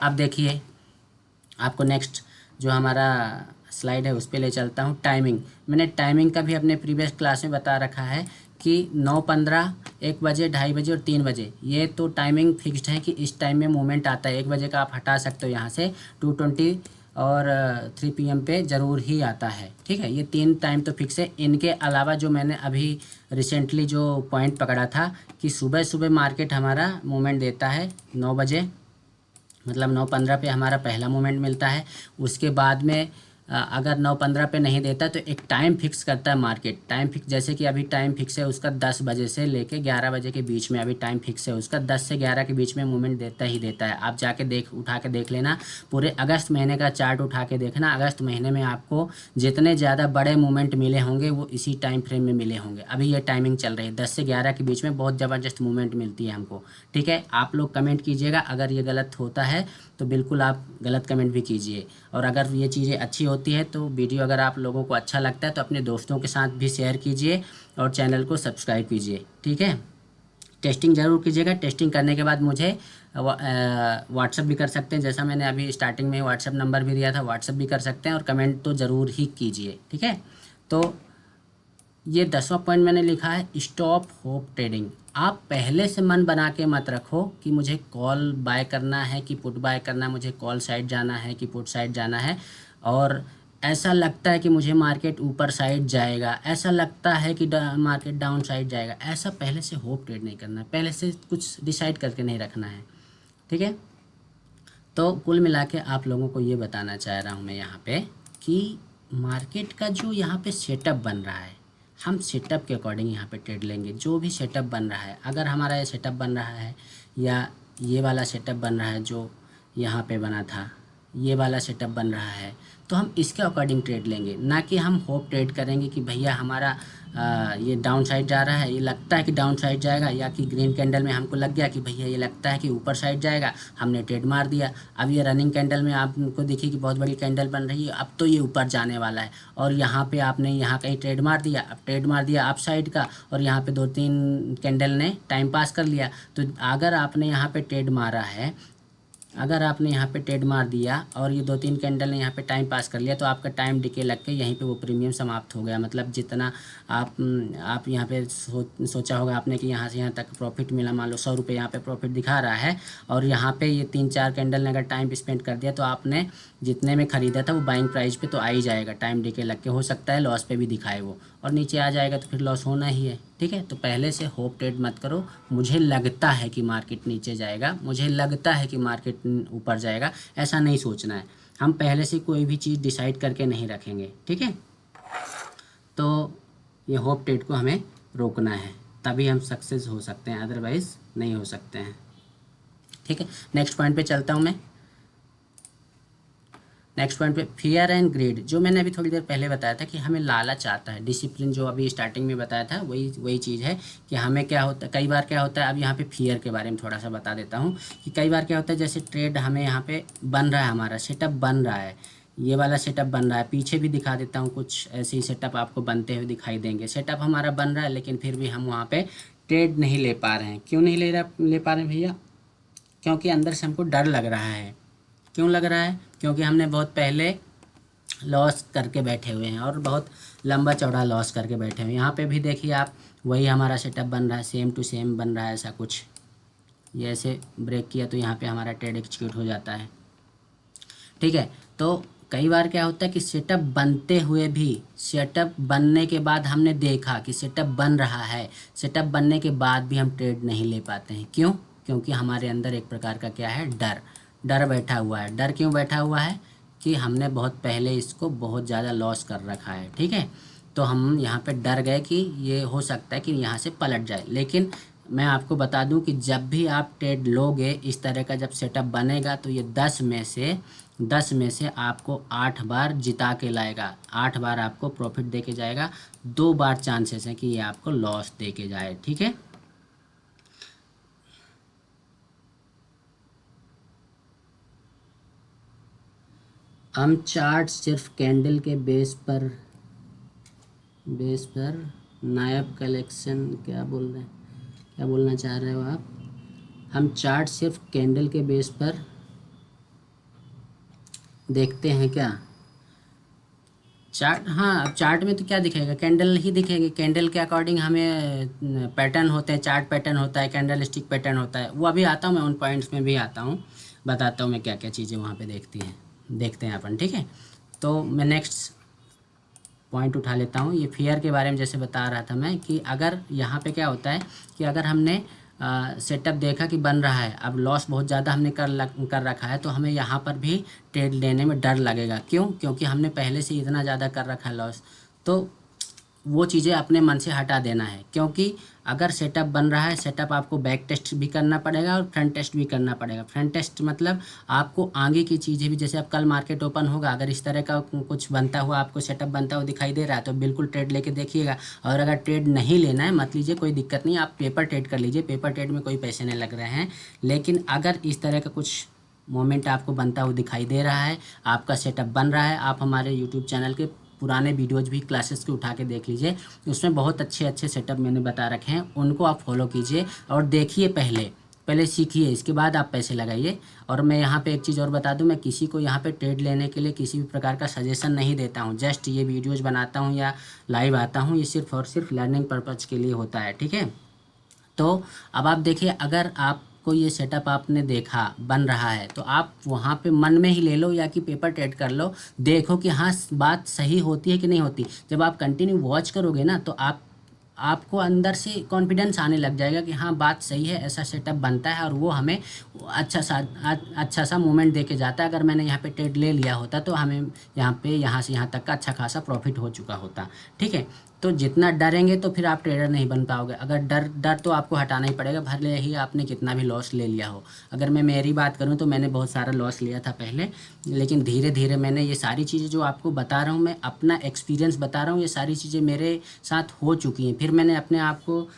अब देखिए आपको नेक्स्ट जो हमारा स्लाइड है उस पर ले चलता हूँ। टाइमिंग, मैंने टाइमिंग का भी अपने प्रीवियस क्लास में बता रखा है कि 9:15, 1 बजे, 2:30 बजे और 3 बजे, ये तो टाइमिंग फिक्स्ड है कि इस टाइम में मूवमेंट आता है। 1 बजे का आप हटा सकते हो यहाँ से, 2:20 और 3 PM पे ज़रूर ही आता है। ठीक है, ये 3 टाइम तो फिक्स है। इनके अलावा जो मैंने अभी रिसेंटली जो पॉइंट पकड़ा था कि सुबह सुबह मार्केट हमारा मूवमेंट देता है 9 बजे, मतलब 9:15 पे हमारा पहला मूवमेंट मिलता है। उसके बाद में अगर 9:15 पे नहीं देता तो एक टाइम फिक्स करता है मार्केट, टाइम फिक्स, जैसे कि अभी टाइम फिक्स है उसका 10 बजे से लेके 11 बजे के बीच में, अभी टाइम फिक्स है उसका 10 से 11 के बीच में मूवमेंट देता ही देता है। आप जाके उठा के देख लेना, पूरे अगस्त महीने का चार्ट उठा के देखना, अगस्त महीने में आपको जितने ज़्यादा बड़े मूवमेंट मिले होंगे वो इसी टाइम फ्रेम में मिले होंगे। अभी ये टाइमिंग चल रही है 10 से 11 के बीच में, बहुत ज़बरदस्त मूवमेंट मिलती है हमको। ठीक है, आप लोग कमेंट कीजिएगा, अगर ये गलत होता है तो बिल्कुल आप गलत कमेंट भी कीजिए, और अगर ये चीज़ें अच्छी होती है तो वीडियो अगर आप लोगों को अच्छा लगता है तो अपने दोस्तों के साथ भी शेयर कीजिए और चैनल को सब्सक्राइब कीजिए। ठीक है, टेस्टिंग ज़रूर कीजिएगा, टेस्टिंग करने के बाद मुझे व्हाट्सअप भी कर सकते हैं, जैसा मैंने अभी स्टार्टिंग में व्हाट्सअप नंबर भी दिया था, व्हाट्सअप भी कर सकते हैं, और कमेंट तो ज़रूर ही कीजिए। ठीक है, तो ये 10वां पॉइंट मैंने लिखा है स्टॉप होप ट्रेडिंग। आप पहले से मन बना के मत रखो कि मुझे कॉल बाय करना है कि पुट बाय करना है, मुझे कॉल साइड जाना है कि पुट साइड जाना है, और ऐसा लगता है कि मुझे मार्केट ऊपर साइड जाएगा, ऐसा लगता है कि मार्केट डाउन साइड जाएगा, ऐसा पहले से होप ट्रेड नहीं करना है, पहले से कुछ डिसाइड करके नहीं रखना है। ठीक है, तो कुल मिला के आप लोगों को ये बताना चाह रहा हूँ मैं यहाँ पे कि मार्केट का जो यहाँ पे सेटअप बन रहा है, हम सेटअप के अकॉर्डिंग यहाँ पे ट्रेड लेंगे। जो भी सेटअप बन रहा है, अगर हमारा ये सेटअप बन रहा है या ये वाला सेटअप बन रहा है जो यहाँ पे बना था, ये वाला सेटअप बन रहा है, तो हम इसके अकॉर्डिंग ट्रेड लेंगे, ना कि हम होप ट्रेड करेंगे कि भैया हमारा ये डाउन साइड जा रहा है, ये लगता है कि डाउन साइड जाएगा, या कि ग्रीन कैंडल में हमको लग गया कि भैया ये लगता है कि ऊपर साइड जाएगा, हमने ट्रेड मार दिया। अब ये रनिंग कैंडल में आपको दिखी कि बहुत बड़ी कैंडल बन रही है, अब तो ये ऊपर जाने वाला है, और यहाँ पे आपने यहाँ कहीं ट्रेड मार दिया, अब ट्रेड मार दिया अप साइड का, और यहाँ पे 2-3 कैंडल ने टाइम पास कर लिया। तो अगर आपने यहाँ पे ट्रेड मारा है, अगर आपने यहाँ पे ट्रेड मार दिया और ये 2-3 कैंडल ने यहाँ पे टाइम पास कर लिया, तो आपका टाइम डिके लग के यहीं पे वो प्रीमियम समाप्त हो गया। मतलब जितना आप यहाँ पे सोचा होगा आपने कि यहाँ से यहाँ तक प्रॉफिट मिला, मान लो 100 रुपये यहाँ पे प्रॉफिट दिखा रहा है, और यहाँ पे ये 3-4 कैंडल ने अगर टाइम स्पेंड कर दिया तो आपने जितने में ख़रीदा था वो बाइंग प्राइस पे तो आ ही जाएगा, टाइम डिके लग के। हो सकता है लॉस पे भी दिखाए वो, और नीचे आ जाएगा तो फिर लॉस होना ही है। ठीक है, तो पहले से होप ट्रेड मत करो, मुझे लगता है कि मार्केट नीचे जाएगा, मुझे लगता है कि मार्केट ऊपर जाएगा, ऐसा नहीं सोचना है। हम पहले से कोई भी चीज़ डिसाइड करके नहीं रखेंगे। ठीक है, तो ये होप ट्रेड को हमें रोकना है, तभी हम सक्सेस हो सकते हैं, अदरवाइज़ नहीं हो सकते हैं। ठीक है, नेक्स्ट पॉइंट पे चलता हूँ मैं। नेक्स्ट पॉइंट पे फियर एंड ग्रीड, जो मैंने अभी थोड़ी देर पहले बताया था कि हमें लालच आता है, डिसिप्लिन जो अभी स्टार्टिंग में बताया था वही चीज़ है कि हमें क्या होता है, कई बार क्या होता है, अब यहाँ पे फियर के बारे में थोड़ा सा बता देता हूँ कि कई बार क्या होता है, जैसे ट्रेड हमें यहाँ पे बन रहा है, हमारा सेटअप बन रहा है, ये वाला सेटअप बन रहा है, पीछे भी दिखा देता हूँ, कुछ ऐसे ही सेटअप आपको बनते हुए दिखाई देंगे। सेटअप हमारा बन रहा है लेकिन फिर भी हम वहाँ पे ट्रेड नहीं ले पा रहे हैं। क्यों नहीं ले पा रहे हैं भैया? क्योंकि अंदर से हमको डर लग रहा है। क्यों लग रहा है? क्योंकि हमने बहुत पहले लॉस करके बैठे हुए हैं, और बहुत लंबा चौड़ा लॉस करके बैठे हुए हैं। यहाँ पे भी देखिए आप, वही हमारा सेटअप बन रहा है, सेम टू सेम बन रहा है ऐसा कुछ। ये ऐसे ब्रेक किया तो यहाँ पे हमारा ट्रेड एग्जीक्यूट हो जाता है। ठीक है, तो कई बार क्या होता है कि सेटअप बनते हुए भी, सेटअप बनने के बाद हमने देखा कि सेटअप बन रहा है, सेटअप बनने के बाद भी हम ट्रेड नहीं ले पाते हैं। क्यों? क्योंकि हमारे अंदर एक प्रकार का क्या है, डर बैठा हुआ है। डर क्यों बैठा हुआ है? कि हमने बहुत पहले इसको बहुत ज़्यादा लॉस कर रखा है। ठीक है, तो हम यहाँ पे डर गए कि ये हो सकता है कि यहाँ से पलट जाए। लेकिन मैं आपको बता दूं कि जब भी आप ट्रेड लोगे, इस तरह का जब सेटअप बनेगा, तो ये 10 में से आपको 8 बार जिता के लाएगा, 8 बार आपको प्रॉफिट दे के जाएगा, 2 बार चांसेस है कि ये आपको लॉस दे के जाए। ठीक है, हम चार्ट सिर्फ कैंडल के बेस पर नायब कलेक्शन, क्या बोल रहे हैं, क्या बोलना चाह रहे हो आप? हम चार्ट सिर्फ कैंडल के बेस पर देखते हैं क्या? चार्ट, हाँ, अब चार्ट में तो क्या दिखेगा, कैंडल ही दिखेगी। कैंडल के अकॉर्डिंग हमें पैटर्न होते हैं, चार्ट पैटर्न होता है, कैंडल स्टिक पैटर्न होता है, वो अभी आता हूँ मैं, उन पॉइंट्स में भी आता हूँ, बताता हूँ मैं क्या क्या चीज़ें वहाँ पे देखते हैं अपन। ठीक है, तो मैं नेक्स्ट पॉइंट उठा लेता हूँ। ये फियर के बारे में जैसे बता रहा था मैं कि अगर यहाँ पे क्या होता है कि अगर हमने सेटअप देखा कि बन रहा है, अब लॉस बहुत ज़्यादा हमने कर रखा है, तो हमें यहाँ पर भी ट्रेड लेने में डर लगेगा। क्यों? क्योंकि हमने पहले से इतना ज़्यादा कर रखा है लॉस। तो वो चीज़ें अपने मन से हटा देना है, क्योंकि अगर सेटअप बन रहा है, सेटअप आपको बैक टेस्ट भी करना पड़ेगा और फ्रंट टेस्ट भी करना पड़ेगा। फ्रंट टेस्ट मतलब आपको आगे की चीज़ें भी, जैसे अब कल मार्केट ओपन होगा, अगर इस तरह का कुछ बनता हुआ आपको सेटअप बनता हुआ दिखाई दे रहा है तो बिल्कुल ट्रेड लेके देखिएगा। और अगर ट्रेड नहीं लेना है मत लीजिए, कोई दिक्कत नहीं, आप पेपर ट्रेड कर लीजिए, पेपर ट्रेड में कोई पैसे नहीं लग रहे हैं। लेकिन अगर इस तरह का कुछ मोमेंट आपको बनता हुआ दिखाई दे रहा है, आपका सेटअप बन रहा है, आप हमारे यूट्यूब चैनल के पुराने वीडियोज़ भी क्लासेस के उठा के देख लीजिए, उसमें बहुत अच्छे अच्छे सेटअप मैंने बता रखे हैं, उनको आप फॉलो कीजिए और देखिए, पहले सीखिए, इसके बाद आप पैसे लगाइए। और मैं यहाँ पे एक चीज़ और बता दूँ, मैं किसी को यहाँ पे ट्रेड लेने के लिए किसी भी प्रकार का सजेशन नहीं देता हूँ, जस्ट ये वीडियोज़ बनाता हूँ या लाइव आता हूँ, ये सिर्फ और सिर्फ लर्निंग पर्पज़ के लिए होता है, ठीक है। तो अब आप देखिए, अगर आपको ये सेटअप आपने देखा बन रहा है, तो आप वहाँ पे मन में ही ले लो या कि पेपर ट्रेड कर लो, देखो कि हाँ बात सही होती है कि नहीं होती। जब आप कंटिन्यू वॉच करोगे ना, तो आपको अंदर से कॉन्फिडेंस आने लग जाएगा कि हाँ बात सही है, ऐसा सेटअप बनता है और वो हमें अच्छा सा मूवमेंट दे के जाता है। अगर मैंने यहाँ पे ट्रेड ले लिया होता तो हमें यहाँ से यहाँ तक का अच्छा खासा प्रॉफिट हो चुका होता, ठीक है। तो जितना डरेंगे तो फिर आप ट्रेडर नहीं बन पाओगे। अगर डर तो आपको हटाना ही पड़ेगा, भले ही आपने कितना भी लॉस ले लिया हो। अगर मैं मेरी बात करूं तो मैंने बहुत सारा लॉस लिया था पहले, लेकिन धीरे धीरे मैंने ये सारी चीज़ें जो आपको बता रहा हूँ, मैं अपना एक्सपीरियंस बता रहा हूँ, ये सारी चीज़ें मेरे साथ हो चुकी हैं। फिर मैंने अपने आप को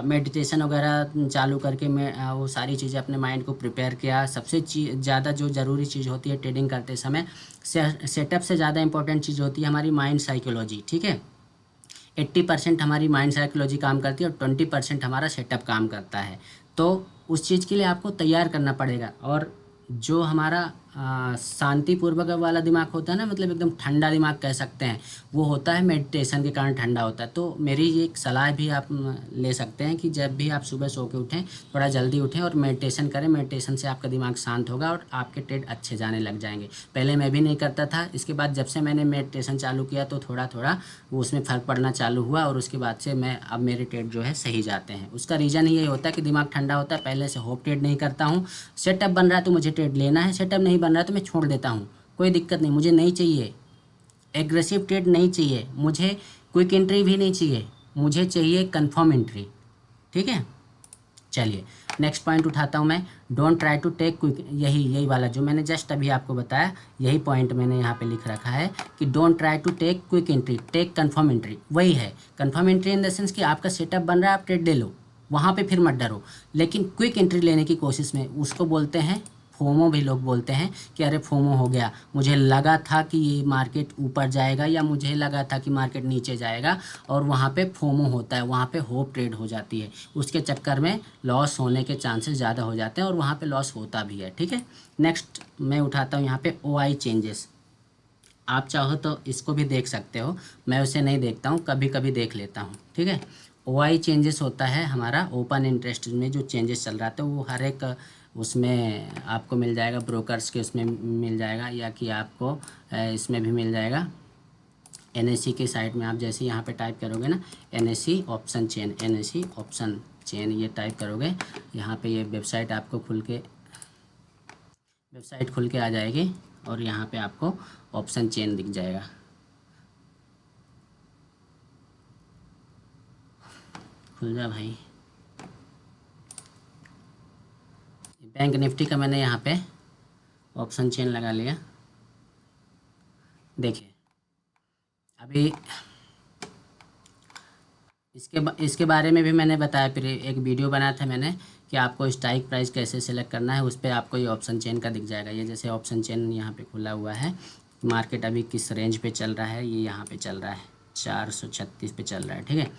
मेडिटेशन वगैरह चालू करके मैं वो सारी चीज़ें अपने माइंड को प्रिपेयर किया। सबसे ज़्यादा जो ज़रूरी चीज़ होती है ट्रेडिंग करते समय, सेटअप से ज़्यादा इंपॉर्टेंट चीज़ होती है हमारी माइंड साइकोलॉजी, ठीक है। 80% हमारी माइंड साइकोलॉजी काम करती है और 20% हमारा सेटअप काम करता है। तो उस चीज़ के लिए आपको तैयार करना पड़ेगा। और जो हमारा शांतिपूर्वक वाला दिमाग होता है ना, मतलब एकदम ठंडा दिमाग कह सकते हैं, वो होता है मेडिटेशन के कारण ठंडा होता है। तो मेरी ये एक सलाह भी आप ले सकते हैं कि जब भी आप सुबह सो के उठें, थोड़ा जल्दी उठें और मेडिटेशन करें। मेडिटेशन से आपका दिमाग शांत होगा और आपके ट्रेड अच्छे जाने लग जाएंगे। पहले मैं भी नहीं करता था, इसके बाद जब से मैंने मेडिटेशन चालू किया तो थोड़ा थोड़ा वो उसमें फ़र्क पड़ना चालू हुआ और उसके बाद से मैं अब मेरे ट्रेड जो है सही जाते हैं। उसका रीज़न ये होता है कि दिमाग ठंडा होता है, पहले से होप ट्रेड नहीं करता हूँ। सेटअप बन रहा है तो मुझे ट्रेड लेना है, सेटअप नहीं बन रहा है तो मैं छोड़ देता हूँ, कोई दिक्कत नहीं, मुझे नहीं चाहिए एग्रेसिव ट्रेड, नहीं चाहिए मुझे, क्विक एंट्री भी नहीं चाहिए, मुझे चाहिए कंफर्म एंट्री, ठीक है। चलिए नेक्स्ट पॉइंट उठाता हूँ मैं, don't try to take quick. यही वाला जो मैंने जस्ट अभी आपको बताया, यही पॉइंट मैंने यहाँ पे लिख रखा है कि don't try to take quick entry, take confirm entry. वही है confirm entry in the sense कि आपका सेटअप बन रहा है, आप ट्रेड ले लो, वहाँ पे फिर मत डरो। लेकिन क्विक एंट्री लेने की कोशिश में, उसको बोलते हैं फोमो, भी लोग बोलते हैं कि अरे फोमो हो गया, मुझे लगा था कि ये मार्केट ऊपर जाएगा या मुझे लगा था कि मार्केट नीचे जाएगा, और वहाँ पे फोमो होता है, वहाँ पे होप ट्रेड हो जाती है। उसके चक्कर में लॉस होने के चांसेस ज़्यादा हो जाते हैं और वहाँ पे लॉस होता भी है, ठीक है। नेक्स्ट मैं उठाता हूँ यहाँ पे OI चेंजेस। आप चाहो तो इसको भी देख सकते हो, मैं उसे नहीं देखता हूँ, कभी कभी देख लेता हूँ, ठीक है। OI चेंजेस होता है हमारा ओपन इंटरेस्ट में जो चेंजेस चल रहा था, वो हर एक उसमें आपको मिल जाएगा, ब्रोकर्स के उसमें मिल जाएगा या कि आपको इसमें भी मिल जाएगा। NSE के साइट में आप जैसे यहाँ पे टाइप करोगे ना, NSE option chain, NSE option chain ये टाइप करोगे, यहाँ पे ये वेबसाइट खुल के आ जाएगी और यहाँ पे आपको ऑप्शन चेन दिख जाएगा। खुल जा भाई। बैंक निफ्टी का मैंने यहाँ पे ऑप्शन चेन लगा लिया। देखिए अभी इसके बारे में भी मैंने बताया, फिर एक वीडियो बनाया था मैंने कि आपको स्ट्राइक प्राइस कैसे सेलेक्ट करना है, उस पर आपको ये ऑप्शन चेन का दिख जाएगा। ये जैसे ऑप्शन चेन यहाँ पे खुला हुआ है, मार्केट अभी किस रेंज पे चल रहा है, ये यहाँ पे चल रहा है 436 पे चल रहा है, ठीक है।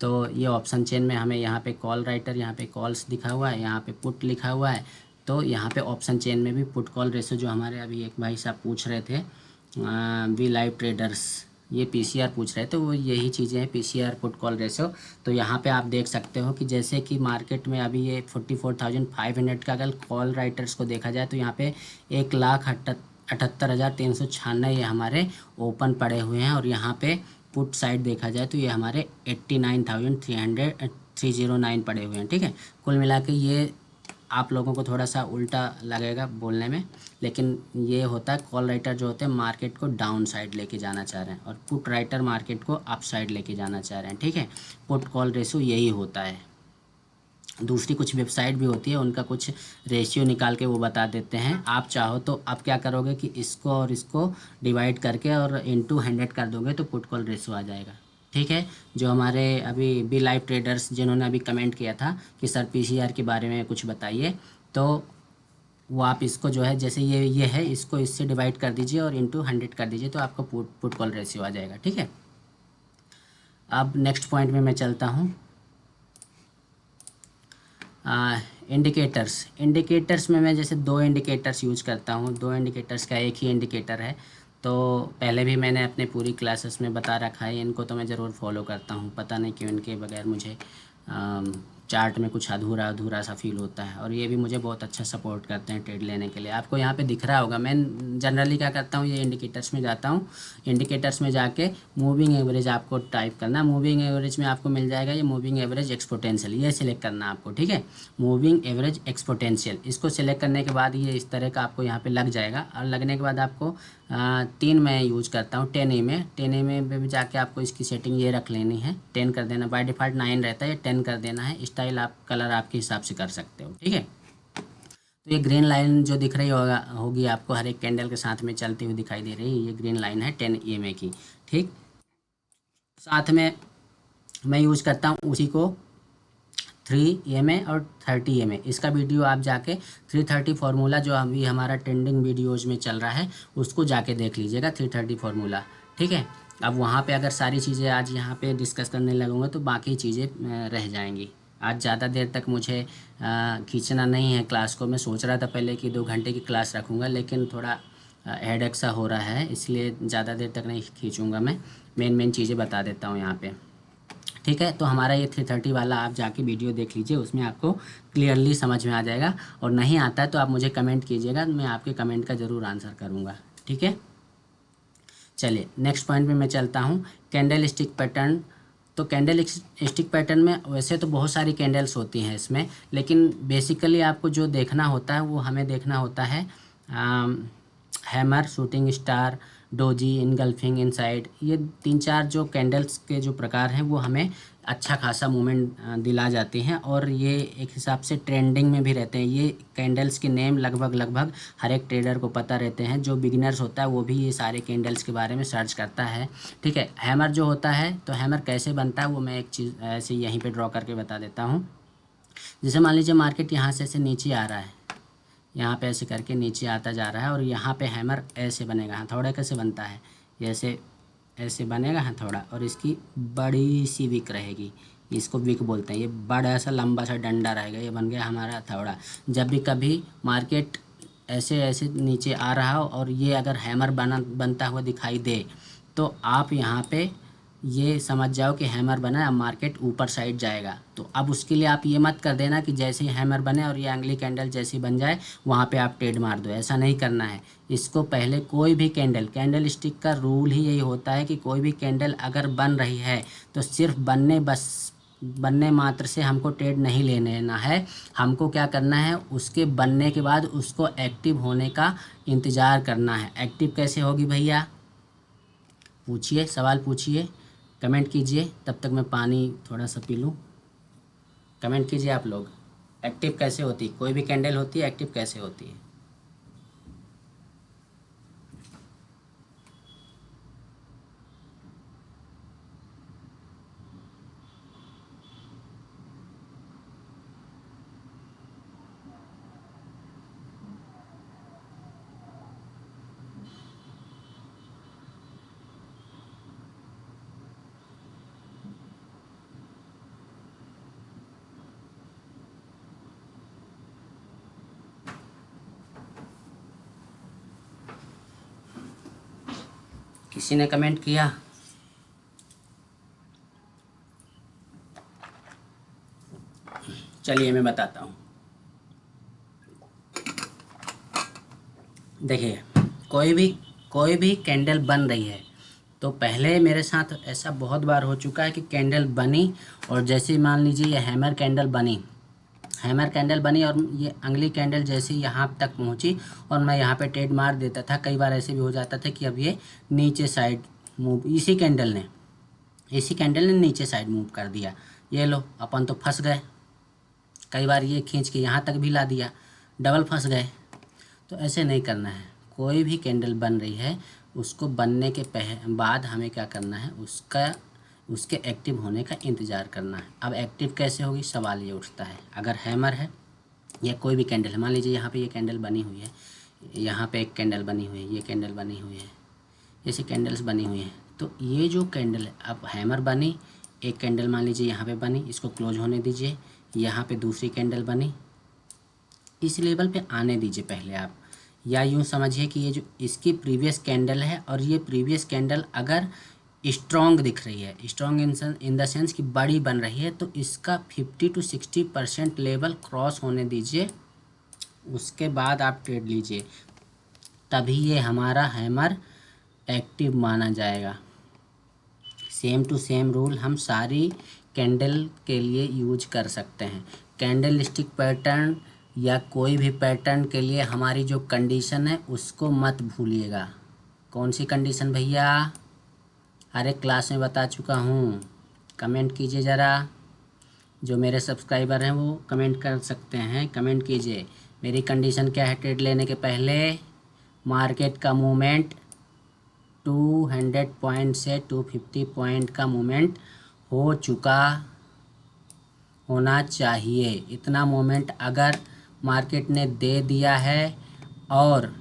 तो ये ऑप्शन चेन में हमें यहाँ पे कॉल राइटर, यहाँ पे कॉल्स दिखा हुआ है, यहाँ पे पुट लिखा हुआ है। तो यहाँ पे ऑप्शन चेन में भी पुट कॉल रेशो, जो हमारे अभी एक भाई साहब पूछ रहे थे वी लाइव ट्रेडर्स, ये PCR पूछ रहे थे, वो यही चीज़ें हैं PCR पुट कॉल रेशो। तो यहाँ पे आप देख सकते हो कि जैसे कि मार्केट में अभी ये 44,500 का अगर कॉल राइटर्स को देखा जाए तो यहाँ पे 1,78,396 ये हमारे ओपन पड़े हुए हैं, और यहाँ पे पुट साइड देखा जाए तो ये हमारे 309 पड़े हुए हैं, ठीक है। कुल मिला के ये आप लोगों को थोड़ा सा उल्टा लगेगा बोलने में, लेकिन ये होता है कॉल राइटर जो होते हैं मार्केट को डाउन साइड लेके जाना चाह रहे हैं और पुट राइटर मार्केट को अप साइड लेके जाना चाह रहे हैं, ठीक है। पुट कॉल रेशियो यही होता है। दूसरी कुछ वेबसाइट भी होती है, उनका कुछ रेशियो निकाल के वो बता देते हैं। आप चाहो तो आप क्या करोगे कि इसको और इसको डिवाइड करके और इनटू 100 कर दोगे तो पुट कॉल रेशियो आ जाएगा, ठीक है। जो हमारे अभी बी लाइव ट्रेडर्स जिन्होंने अभी कमेंट किया था कि सर पीसीआर के बारे में कुछ बताइए, तो वो आप इसको जो है जैसे ये है, इसको इससे डिवाइड कर दीजिए और इनटू 100 कर दीजिए तो आपको पुट कॉल रेशियो आ जाएगा, ठीक है। अब नेक्स्ट पॉइंट में मैं चलता हूँ। इंडिकेटर्स में मैं जैसे 2 इंडिकेटर्स यूज करता हूँ। 2 इंडिकेटर्स का एक ही इंडिकेटर है, तो पहले भी मैंने अपने पूरी क्लासेस में बता रखा है। इनको तो मैं ज़रूर फॉलो करता हूँ, पता नहीं क्यों इनके बगैर मुझे चार्ट में कुछ अधूरा अधूरा सा फील होता है। और ये भी मुझे बहुत अच्छा सपोर्ट करते हैं ट्रेड लेने के लिए। आपको यहाँ पे दिख रहा होगा, मैं जनरली क्या करता हूँ, ये इंडिकेटर्स में जाता हूँ। इंडिकेटर्स में जाके मूविंग एवरेज आपको टाइप करना है। मूविंग एवरेज में आपको मिल जाएगा ये मूविंग एवरेज एक्सपोनेंशियल, ये सिलेक्ट करना है आपको, ठीक है। मूविंग एवरेज एक्सपोनेंशियल, इसको सिलेक्ट करने के बाद ये इस तरह का आपको यहाँ पे लग जाएगा। और लगने के बाद आपको 3 मैं यूज करता हूँ 10 में। 10 में भी जाके आपको इसकी सेटिंग ये रख लेनी है, 10 कर देना। बाय डिफ़ॉल्ट 9 रहता है, ये 10 कर देना है। स्टाइल आप कलर आपके हिसाब से कर सकते हो, ठीक है। तो ये ग्रीन लाइन जो दिख रही होगी आपको, हर एक कैंडल के साथ में चलती हुई दिखाई दे रही है, ये ग्रीन लाइन है 10 EMA की, ठीक। साथ में मैं यूज करता हूँ उसी को 3 EMA और 30 EMA। इसका वीडियो आप जाके 330 फार्मूला जो अभी हमारा ट्रेंडिंग वीडियोज़ में चल रहा है उसको जाके देख लीजिएगा, 330 फार्मूला, ठीक है। अब वहाँ पे अगर सारी चीज़ें आज यहाँ पे डिस्कस करने लगूँगा तो बाकी चीज़ें रह जाएंगी। आज ज़्यादा देर तक मुझे खींचना नहीं है क्लास को। मैं सोच रहा था पहले कि 2 घंटे की क्लास रखूँगा, लेकिन थोड़ा हेडेक सा हो रहा है, इसलिए ज़्यादा देर तक नहीं खींचूँगा। मैं मेन चीज़ें बता देता हूँ यहाँ पे, ठीक है। तो हमारा ये 330 वाला आप जाके वीडियो देख लीजिए, उसमें आपको क्लियरली समझ में आ जाएगा। और नहीं आता है तो आप मुझे कमेंट कीजिएगा, मैं आपके कमेंट का ज़रूर आंसर करूँगा, ठीक है। चलिए नेक्स्ट पॉइंट में मैं चलता हूँ, कैंडल स्टिक पैटर्न। तो कैंडल स्टिक पैटर्न में वैसे तो बहुत सारी कैंडल्स होती हैं इसमें, लेकिन बेसिकली आपको जो देखना होता है वो हमें देखना होता है hammer, shooting star, doji, engulfing, inside. ये 3-4 जो कैंडल्स के जो प्रकार हैं वो हमें अच्छा खासा मूवमेंट दिला जाती हैं और ये एक हिसाब से ट्रेंडिंग में भी रहते हैं। ये कैंडल्स के नेम लगभग हर एक ट्रेडर को पता रहते हैं। जो बिगिनर्स होता है वो भी ये सारे कैंडल्स के बारे में सर्च करता है, ठीक है। हैमर जो होता है, तो हैमर कैसे बनता है वो मैं एक चीज़ ऐसे यहीं पे ड्रॉ करके बता देता हूँ। जैसे मान लीजिए मार्केट यहाँ से ऐसे नीचे आ रहा है, यहाँ पे ऐसे करके नीचे आता जा रहा है और यहाँ पे हैमर ऐसे बनेगा। हथौड़ा कैसे बनता है, जैसे ऐसे बनेगा हथौड़ा और इसकी बड़ी सी विक रहेगी, इसको विक बोलते हैं। ये बड़ा सा लंबा सा डंडा रहेगा, ये बन गया हमारा हथौड़ा। जब भी कभी मार्केट ऐसे ऐसे नीचे आ रहा हो और ये अगर हैमर बनता हुआ दिखाई दे तो आप यहाँ पे ये समझ जाओ कि हैमर बना है, अब मार्केट ऊपर साइड जाएगा। तो अब उसके लिए आप ये मत कर देना कि जैसे ही हैमर बने और ये अगली कैंडल जैसी बन जाए वहाँ पे आप ट्रेड मार दो, ऐसा नहीं करना है। इसको पहले कोई भी कैंडल स्टिक का रूल ही यही होता है कि कोई भी कैंडल अगर बन रही है तो सिर्फ बनने मात्र से हमको ट्रेड नहीं लेना है। हमको क्या करना है, उसके बनने के बाद उसको एक्टिव होने का इंतज़ार करना है। एक्टिव कैसे होगी भैया, पूछिए, सवाल पूछिए, कमेंट कीजिए। तब तक मैं पानी थोड़ा सा पी लूँ। कमेंट कीजिए आप लोग, एक्टिव कैसे होती, कोई भी कैंडल होती है एक्टिव कैसे होती है। किसी ने कमेंट किया? चलिए मैं बताता हूँ। देखिए कोई भी कैंडल बन रही है तो पहले मेरे साथ ऐसा बहुत बार हो चुका है कि कैंडल बनी और जैसे ही मान लीजिए ये हैमर कैंडल बनी और ये अगली कैंडल जैसे ही यहाँ तक पहुँची और मैं यहाँ पे ट्रेड मार देता था। कई बार ऐसे भी हो जाता था कि अब ये नीचे साइड मूव, इसी कैंडल ने नीचे साइड मूव कर दिया। ये लो, अपन तो फंस गए। कई बार ये खींच के यहाँ तक भी ला दिया, डबल फंस गए। तो ऐसे नहीं करना है। कोई भी कैंडल बन रही है उसको बनने के बाद हमें क्या करना है, उसके एक्टिव होने का इंतज़ार करना है। अब एक्टिव कैसे होगी, सवाल ये उठता है। अगर हैमर है या कोई भी कैंडल है, मान लीजिए यहाँ पे ये कैंडल बनी हुई है, यहाँ पे एक कैंडल बनी हुई है, ये कैंडल बनी हुई है, जैसे कैंडल्स बनी हुई हैं। तो ये जो कैंडल है, अब हैमर बनी, एक कैंडल मान लीजिए यहाँ पे बनी, इसको क्लोज होने दीजिए। यहाँ पे दूसरी कैंडल बनी, इस लेवल पे आने दीजिए पहले आप। या यूँ समझिए कि ये जो इसकी प्रीवियस कैंडल है और ये प्रीवियस कैंडल अगर स्ट्रॉन्ग दिख रही है, स्ट्रॉन्ग इन द सेंस कि बड़ी बन रही है, तो इसका 50 to 60% लेवल क्रॉस होने दीजिए। उसके बाद आप ट्रेड लीजिए, तभी ये हमारा हैमर एक्टिव माना जाएगा। सेम टू सेम रूल हम सारी कैंडल के लिए यूज कर सकते हैं। कैंडल स्टिक पैटर्न या कोई भी पैटर्न के लिए हमारी जो कंडीशन है उसको मत भूलिएगा। कौन सी कंडीशन भैया? हर एक क्लास में बता चुका हूँ। कमेंट कीजिए ज़रा, जो मेरे सब्सक्राइबर हैं वो कमेंट कर सकते हैं, कमेंट कीजिए। मेरी कंडीशन क्या है ट्रेड लेने के पहले? मार्केट का मूवमेंट 200 पॉइंट से 250 पॉइंट का मूवमेंट हो चुका होना चाहिए। इतना मूवमेंट अगर मार्केट ने दे दिया है, और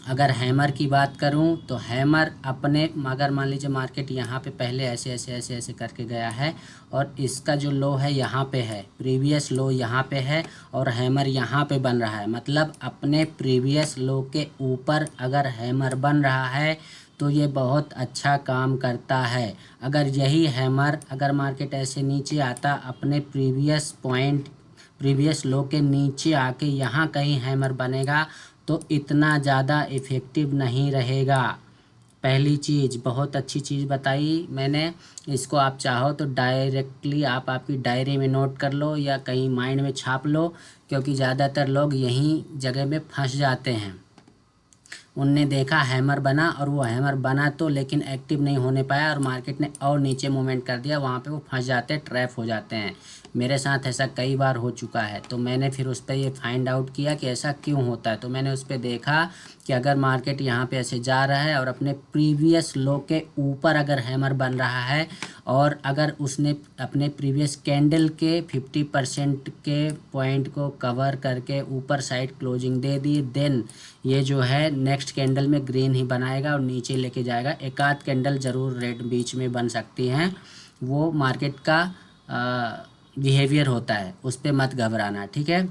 अगर हैमर की बात करूं तो हैमर अपने, अगर मान लीजिए मार्केट यहाँ पे पहले ऐसे ऐसे ऐसे ऐसे करके गया है और इसका जो लो है यहाँ पे है, प्रीवियस लो यहाँ पे है और हैमर यहाँ पे बन रहा है, मतलब अपने प्रीवियस लो के ऊपर अगर हैमर बन रहा है तो ये बहुत अच्छा काम करता है। अगर यही हैमर, अगर मार्केट ऐसे नीचे आता, अपने प्रीवियस लो के नीचे आके यहाँ कहीं हैमर बनेगा तो इतना ज़्यादा इफ़ेक्टिव नहीं रहेगा। पहली चीज़, बहुत अच्छी चीज़ बताई मैंने, इसको आप चाहो तो डायरेक्टली आप आपकी डायरी में नोट कर लो या कहीं माइंड में छाप लो, क्योंकि ज़्यादातर लोग यहीं जगह में फंस जाते हैं। उनने देखा हैमर बना और वो हैमर बना तो लेकिन एक्टिव नहीं होने पाया और मार्केट ने और नीचे मूवमेंट कर दिया, वहाँ पे वो फंस जाते हैं, ट्रैप हो जाते हैं। मेरे साथ ऐसा कई बार हो चुका है। तो मैंने फिर उस पर ये फाइंड आउट किया कि ऐसा क्यों होता है। तो मैंने उस पर देखा कि अगर मार्केट यहाँ पे ऐसे जा रहा है और अपने प्रीवियस लो के ऊपर अगर हैमर बन रहा है और अगर उसने अपने प्रीवियस कैंडल के 50% के पॉइंट को कवर करके ऊपर साइड क्लोजिंग दे दी, देन ये जो है नेक्स्ट कैंडल में ग्रीन ही बनाएगा और नीचे लेके जाएगा। एक आध कैंडल ज़रूर रेड बीच में बन सकती हैं, वो मार्केट का बिहेवियर होता है, उस पर मत घबराना, ठीक है।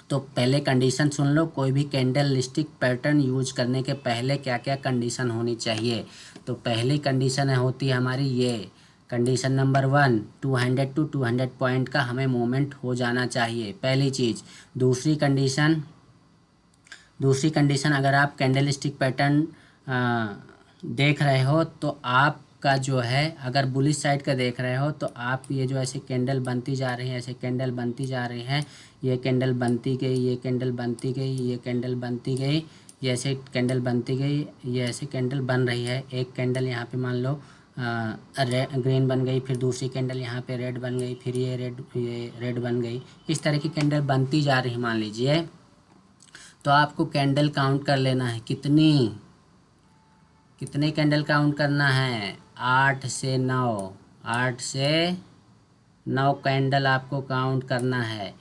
तो पहले कंडीशन सुन लो, कोई भी कैंडल स्टिक पैटर्न यूज करने के पहले क्या क्या कंडीशन होनी चाहिए। तो पहली कंडीशन होती है हमारी ये कंडीशन नंबर 1, 200 to 200 पॉइंट का हमें मूवमेंट हो जाना चाहिए, पहली चीज़। दूसरी कंडीशन अगर आप कैंडल स्टिक पैटर्न देख रहे हो तो आपका जो है, अगर बुलिश साइड का देख रहे हो तो आप ये जो ऐसे कैंडल बनती जा रही हैं, ऐसे कैंडल बनती जा रही हैं, ये कैंडल बनती गई, ये कैंडल बनती गई, ये कैंडल बनती गई, ये ऐसे कैंडल बनती गई, ये ऐसे कैंडल बन रही है। एक कैंडल यहाँ पे मान लो ग्रीन बन गई, फिर दूसरी कैंडल यहाँ पे रेड बन गई, फिर ये रेड बन गई, इस तरह की कैंडल बनती जा रही है मान लीजिए। तो आपको कैंडल काउंट कर लेना है, कितनी कैंडल काउंट करना है? 8 से 9 कैंडल आपको काउंट करना है।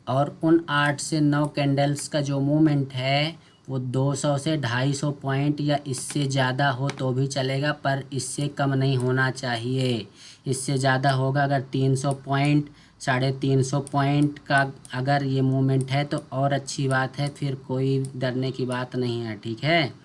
और उन 8 से 9 कैंडल्स का जो मूवमेंट है वो 200 से 250 पॉइंट या इससे ज़्यादा हो तो भी चलेगा, पर इससे कम नहीं होना चाहिए। इससे ज़्यादा होगा अगर 300 पॉइंट, 350 पॉइंट का अगर ये मूवमेंट है तो और अच्छी बात है, फिर कोई डरने की बात नहीं है, ठीक है।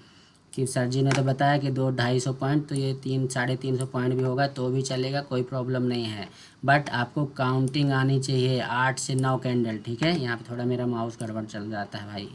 कि सर जी ने तो बताया कि 200-250 पॉइंट, तो ये 300-350 पॉइंट भी होगा तो भी चलेगा, कोई प्रॉब्लम नहीं है। बट आपको काउंटिंग आनी चाहिए 8 से 9 कैंडल, ठीक है। यहाँ पे थोड़ा मेरा माउस गड़बड़ चल जाता है भाई।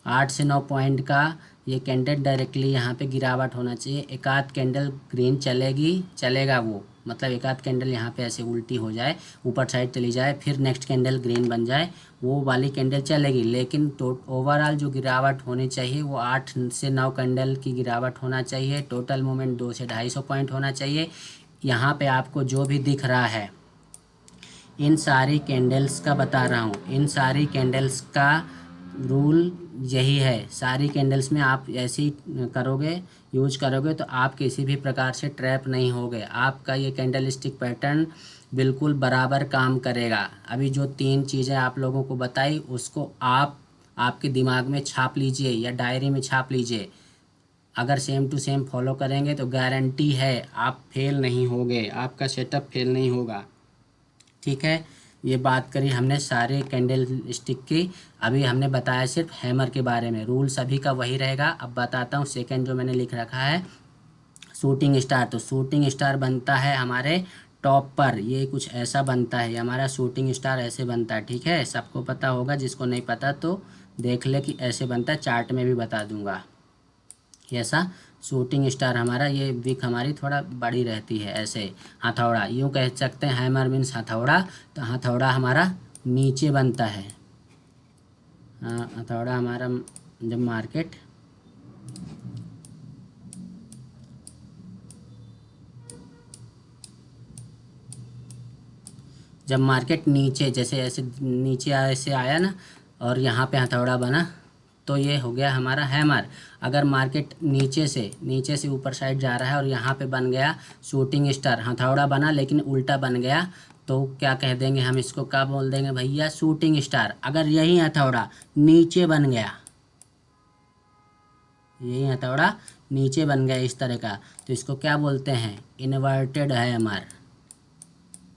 8 से 9 पॉइंट का ये कैंडल डायरेक्टली यहाँ पे गिरावट होना चाहिए। एक आध कैंडल ग्रीन चलेगा वो, मतलब एक आध कैंडल यहाँ पे ऐसे उल्टी हो जाए, ऊपर साइड चली जाए, फिर नेक्स्ट कैंडल ग्रीन बन जाए, वो वाली कैंडल चलेगी। लेकिन तो ओवरऑल जो गिरावट होनी चाहिए वो 8 से 9 कैंडल की गिरावट होना चाहिए। टोटल मूवमेंट 200 से 250 पॉइंट होना चाहिए। यहाँ पे आपको जो भी दिख रहा है इन सारी कैंडल्स का बता रहा हूँ, इन सारी कैंडल्स का रूल यही है। सारी कैंडल्स में आप ऐसी करोगे, यूज करोगे तो आप किसी भी प्रकार से ट्रैप नहीं होगे। आपका ये कैंडल स्टिक पैटर्न बिल्कुल बराबर काम करेगा। अभी जो 3 चीज़ें आप लोगों को बताई उसको आप आपके दिमाग में छाप लीजिए या डायरी में छाप लीजिए। अगर सेम टू सेम फॉलो करेंगे तो गारंटी है आप फेल नहीं होगे, आपका सेटअप फेल नहीं होगा। ठीक है, ये बात करी हमने सारे कैंडल स्टिक की। अभी हमने बताया सिर्फ हैमर के बारे में, रूल सभी का वही रहेगा। अब बताता हूँ सेकंड जो मैंने लिख रखा है शूटिंग स्टार। तो शूटिंग स्टार बनता है हमारे टॉप पर, ये कुछ ऐसा बनता है, हमारा शूटिंग स्टार ऐसे बनता है। ठीक है, सबको पता होगा, जिसको नहीं पता तो देख ले कि ऐसे बनता है, चार्ट में भी बता दूंगा। ऐसा शूटिंग स्टार हमारा, ये विक हमारी थोड़ा बड़ी रहती है, ऐसे हथौड़ा यूँ कह सकते हैं। हैमर मीन्स हथौड़ा, तो हथौड़ा हमारा नीचे बनता है। हथौड़ा हमारा जब मार्केट नीचे जैसे ऐसे नीचे ऐसे आया ना और यहाँ पे हथौड़ा बना तो ये हो गया हमारा हैमर। अगर मार्केट नीचे से ऊपर साइड जा रहा है और यहाँ पे बन गया शूटिंग स्टार, हथौड़ा बना लेकिन उल्टा बन गया, तो क्या कह देंगे हम इसको, क्या बोल देंगे भैया, शूटिंग स्टार। अगर यही हथौड़ा नीचे बन गया, यही हथौड़ा नीचे बन गया इस तरह का, तो इसको क्या बोलते हैं, इन्वर्टेड हैमर।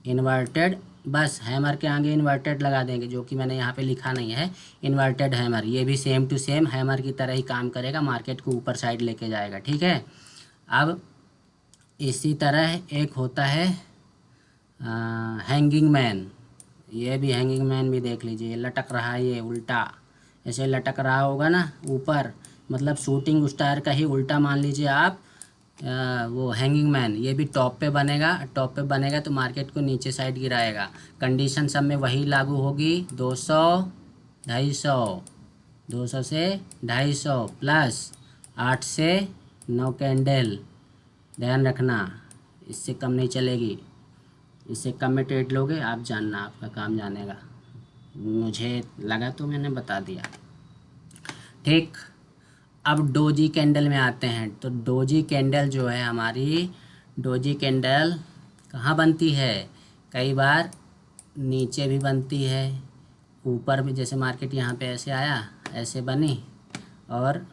इन्वर्टेड, बस हैमर के आगे इन्वर्टेड लगा देंगे, जो कि मैंने यहाँ पे लिखा नहीं है, इन्वर्टेड हैमर। ये भी सेम टू सेम हैमर की तरह ही काम करेगा, मार्केट को ऊपर साइड लेके जाएगा। ठीक है, अब इसी तरह एक होता है हैंगिंग मैन। ये भी हैंगिंग मैन भी देख लीजिए, लटक रहा है, ये उल्टा ऐसे लटक रहा होगा ना ऊपर, मतलब शूटिंग स्टार का ही उल्टा मान लीजिए आप। वो हैंगिंग मैन, ये भी टॉप पे बनेगा तो मार्केट को नीचे साइड गिराएगा। कंडीशन सब में वही लागू होगी, 200 250, 200 से 250 प्लस 8 से 9 कैंडल। ध्यान रखना, इससे कम नहीं चलेगी। इससे कम में ट्रेड लोगे आप, जानना आपका काम जानेगा। मुझे लगा तो मैंने बता दिया। ठीक, अब डोजी कैंडल में आते हैं। तो डोजी कैंडल जो है हमारी, डोजी कैंडल कहाँ बनती है, कई बार नीचे भी बनती है, ऊपर भी, जैसे मार्केट यहाँ पे ऐसे आया, ऐसे बनी और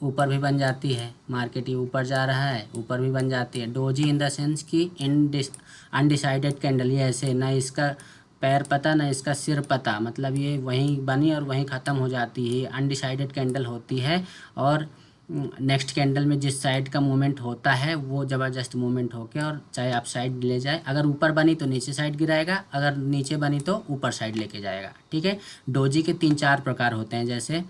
ऊपर भी बन जाती है। मार्केट ये ऊपर जा रहा है, ऊपर भी बन जाती है। डोजी इन द सेंस की अनडिसाइडेड कैंडल, ये ऐसे ना इसका पैर पता ना इसका सिर पता, मतलब ये वहीं बनी और वहीं ख़त्म हो जाती है, अनडिसाइडेड कैंडल होती है। और नेक्स्ट कैंडल में जिस साइड का मूवमेंट होता है वो ज़बरदस्त मूवमेंट होके, और चाहे आप साइड ले जाए, अगर ऊपर बनी तो नीचे साइड गिराएगा, अगर नीचे बनी तो ऊपर साइड लेके जाएगा। ठीक है, डोजी के 3-4 प्रकार होते हैं, जैसे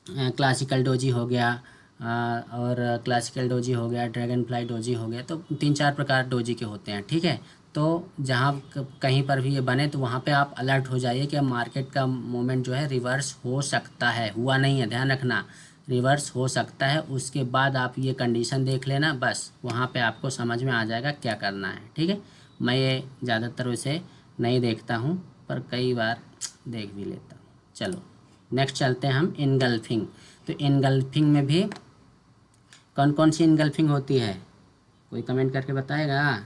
क्लासिकल डोजी हो गया, और क्लासिकल डोजी हो गया, ड्रैगन फ्लाई डोजी हो गया, तो 3-4 प्रकार डोजी के होते हैं। ठीक है, तो जहाँ कहीं पर भी ये बने तो वहाँ पे आप अलर्ट हो जाइए कि मार्केट का मूवमेंट जो है रिवर्स हो सकता है, हुआ नहीं है, ध्यान रखना, रिवर्स हो सकता है। उसके बाद आप ये कंडीशन देख लेना, बस वहाँ पे आपको समझ में आ जाएगा क्या करना है। ठीक है, मैं ये ज़्यादातर वैसे नहीं देखता हूँ, पर कई बार देख भी लेता हूँ। चलो नेक्स्ट चलते हैं हम इनगल्फिंग। तो इनगल्फिंग में भी कौन कौन सी इनगल्फिंग होती है, कोई कमेंट करके बताएगा,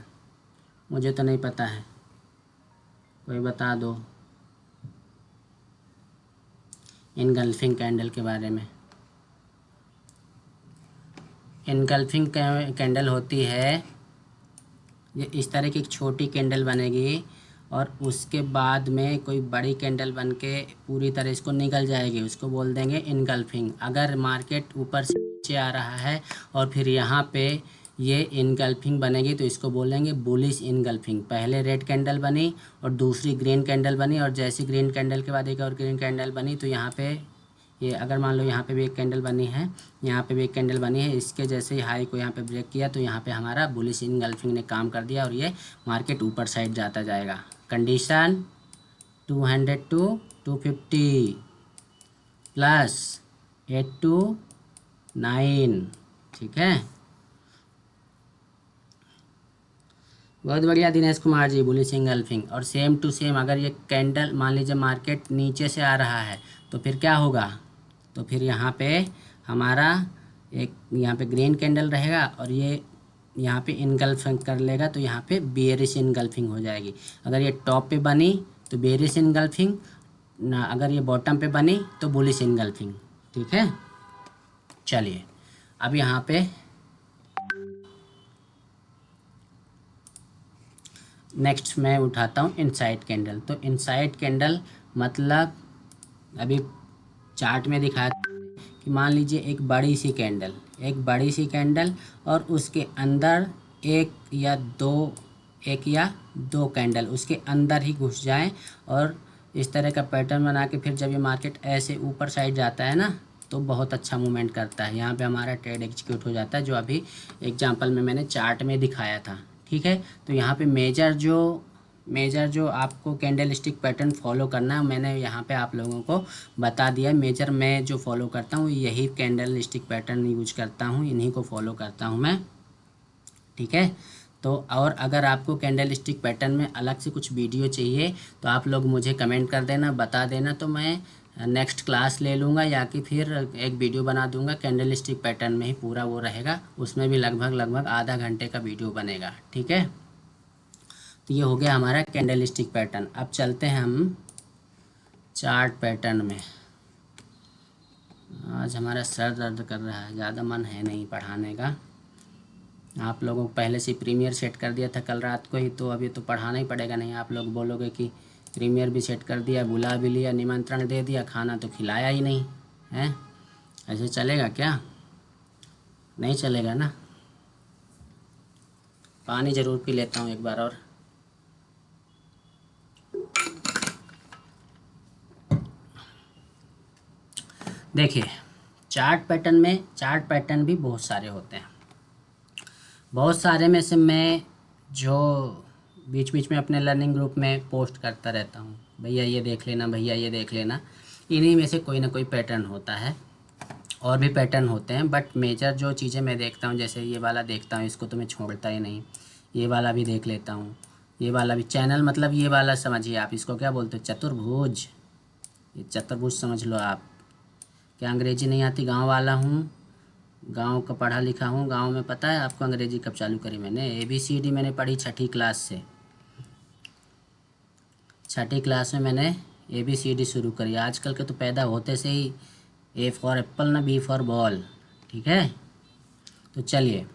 मुझे तो नहीं पता है, कोई बता दो इनगल्फिंग कैंडल के बारे में। इनगल्फिंग कैंडल होती है, ये इस तरह की एक छोटी कैंडल बनेगी और उसके बाद में कोई बड़ी कैंडल बन के पूरी तरह इसको निकल जाएगी, उसको बोल देंगे इनगल्फिंग। अगर मार्केट ऊपर से नीचे आ रहा है और फिर यहाँ पे ये इनगल्फिंग बनेगी तो इसको बोलेंगे बुलिश इनगल्फिंग। पहले रेड कैंडल बनी और दूसरी ग्रीन कैंडल बनी, और जैसे ग्रीन कैंडल के बाद एक और ग्रीन कैंडल बनी तो यहाँ पे ये अगर मान लो यहाँ पे भी एक कैंडल बनी है, यहाँ पे भी एक कैंडल बनी है, इसके जैसे ही हाई को यहाँ पे ब्रेक किया तो यहाँ पे हमारा बुलिश इनगल्फिंग ने काम कर दिया और ये मार्केट ऊपर साइड जाता जाएगा। कंडीशन 200 to 250 प्लस 8 to 9, ठीक है। बहुत बढ़िया दिनेश कुमार जी, बुलिश इनगल्फिंग। और सेम टू सेम अगर ये कैंडल मान लीजिए मार्केट नीचे से आ रहा है तो फिर क्या होगा, तो फिर यहाँ पे हमारा एक यहाँ पे ग्रीन कैंडल रहेगा और ये यहाँ पे इनगल्फिंग कर लेगा तो यहाँ पे बेयरिश इनगल्फिंग हो जाएगी। अगर ये टॉप पे बनी तो बेयरिश इनगल्फिंग ना, अगर ये बॉटम पे बनी तो बुलिश इनगल्फिंग, ठीक है। चलिए अब यहाँ पे नेक्स्ट मैं उठाता हूँ इनसाइड कैंडल। तो इनसाइड कैंडल मतलब अभी चार्ट में दिखाया कि मान लीजिए एक बड़ी सी कैंडल और उसके अंदर एक या दो कैंडल उसके अंदर ही घुस जाएं और इस तरह का पैटर्न बना के फिर जब ये मार्केट ऐसे ऊपर साइड जाता है ना तो बहुत अच्छा मूवमेंट करता है। यहाँ पे हमारा ट्रेड एग्जीक्यूट हो जाता है, जो अभी एग्जांपल में मैंने चार्ट में दिखाया था, ठीक है। तो यहाँ पे मेजर जो आपको कैंडल स्टिक पैटर्न फॉलो करना है मैंने यहाँ पे आप लोगों को बता दिया। मेजर मैं जो फॉलो करता हूँ यही कैंडल स्टिक पैटर्न यूज करता हूँ, इन्हीं को फॉलो करता हूँ मैं, ठीक है। तो और अगर आपको कैंडल स्टिक पैटर्न में अलग से कुछ वीडियो चाहिए तो आप लोग मुझे कमेंट कर देना, बता देना, तो मैं नेक्स्ट क्लास ले लूँगा या कि फिर एक वीडियो बना दूँगा कैंडल स्टिक पैटर्न में ही पूरा वो रहेगा, उसमें भी लगभग आधा घंटे का वीडियो बनेगा, ठीक है। तो ये हो गया हमारा कैंडल स्टिक पैटर्न। अब चलते हैं हम चार्ट पैटर्न में। आज हमारा सर दर्द कर रहा है, ज़्यादा मन है नहीं पढ़ाने का। आप लोगों को पहले से प्रीमियर सेट कर दिया था कल रात को ही, तो अभी तो पढ़ाना ही पड़ेगा। नहीं आप लोग बोलोगे कि प्रीमियर भी सेट कर दिया, बुला भी लिया, निमंत्रण दे दिया, खाना तो खिलाया ही नहीं है, ऐसे चलेगा क्या? नहीं चलेगा ना। पानी ज़रूर पी लेता हूँ एक बार और। देखिए चार्ट पैटर्न भी बहुत सारे होते हैं। बहुत सारे में से मैं जो बीच बीच में अपने लर्निंग ग्रुप में पोस्ट करता रहता हूँ, भैया ये देख लेना, भैया ये देख लेना, इन्हीं में से कोई ना कोई पैटर्न होता है। और भी पैटर्न होते हैं बट मेजर जो चीज़ें मैं देखता हूँ, जैसे ये वाला देखता हूँ, इसको तो मैं छोड़ता ही नहीं। ये वाला भी देख लेता हूँ, ये वाला भी चैनल, मतलब ये वाला समझिए आप, इसको क्या बोलते हो, चतुर्भुज। ये चतुर्भुज समझ लो आप। क्या अंग्रेजी नहीं आती? गांव वाला हूँ, गांव का पढ़ा लिखा हूँ। गांव में पता है आपको अंग्रेजी कब चालू करी मैंने? ABCD मैंने पढ़ी छठी क्लास से। छठी क्लास में मैंने ABCD शुरू करी। आजकल के तो पैदा होते से ही A फॉर एप्पल ना B फॉर बॉल, ठीक है। तो चलिए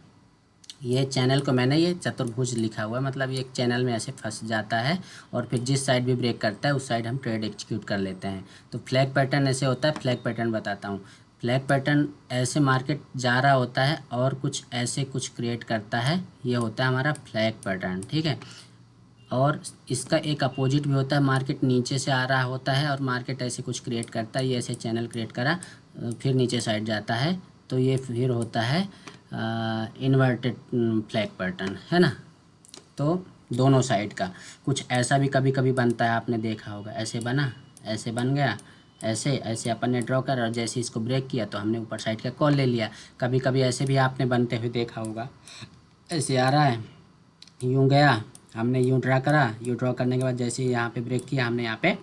ये चैनल को मैंने ये चतुर्भुज लिखा हुआ है, मतलब ये एक चैनल में ऐसे फंस जाता है और फिर जिस साइड भी ब्रेक करता है उस साइड हम ट्रेड एग्जीक्यूट कर लेते हैं। तो फ्लैग पैटर्न ऐसे होता है। फ्लैग पैटर्न बताता हूँ। फ्लैग पैटर्न ऐसे मार्केट जा रहा होता है और कुछ ऐसे कुछ क्रिएट करता है, ये होता है हमारा फ्लैग पैटर्न, ठीक है। और इसका एक अपोजिट भी होता है, मार्केट नीचे से आ रहा होता है और मार्केट ऐसे कुछ क्रिएट करता है, ये ऐसे चैनल क्रिएट करा फिर नीचे साइड जाता है, तो ये फिर होता है इन्वर्टेड फ्लैग पैटर्न, है ना। तो दोनों साइड का कुछ ऐसा भी कभी कभी बनता है, आपने देखा होगा, ऐसे बना, ऐसे बन गया, ऐसे ऐसे अपन ने ड्रॉ कर और जैसे इसको ब्रेक किया तो हमने ऊपर साइड का कॉल ले लिया। कभी कभी ऐसे भी आपने बनते हुए देखा होगा, ऐसे आ रहा है, यूँ गया, हमने यूँ ड्रा करा, यूँ ड्रॉ करने के बाद जैसे यहाँ पे ब्रेक किया हमने यहाँ पे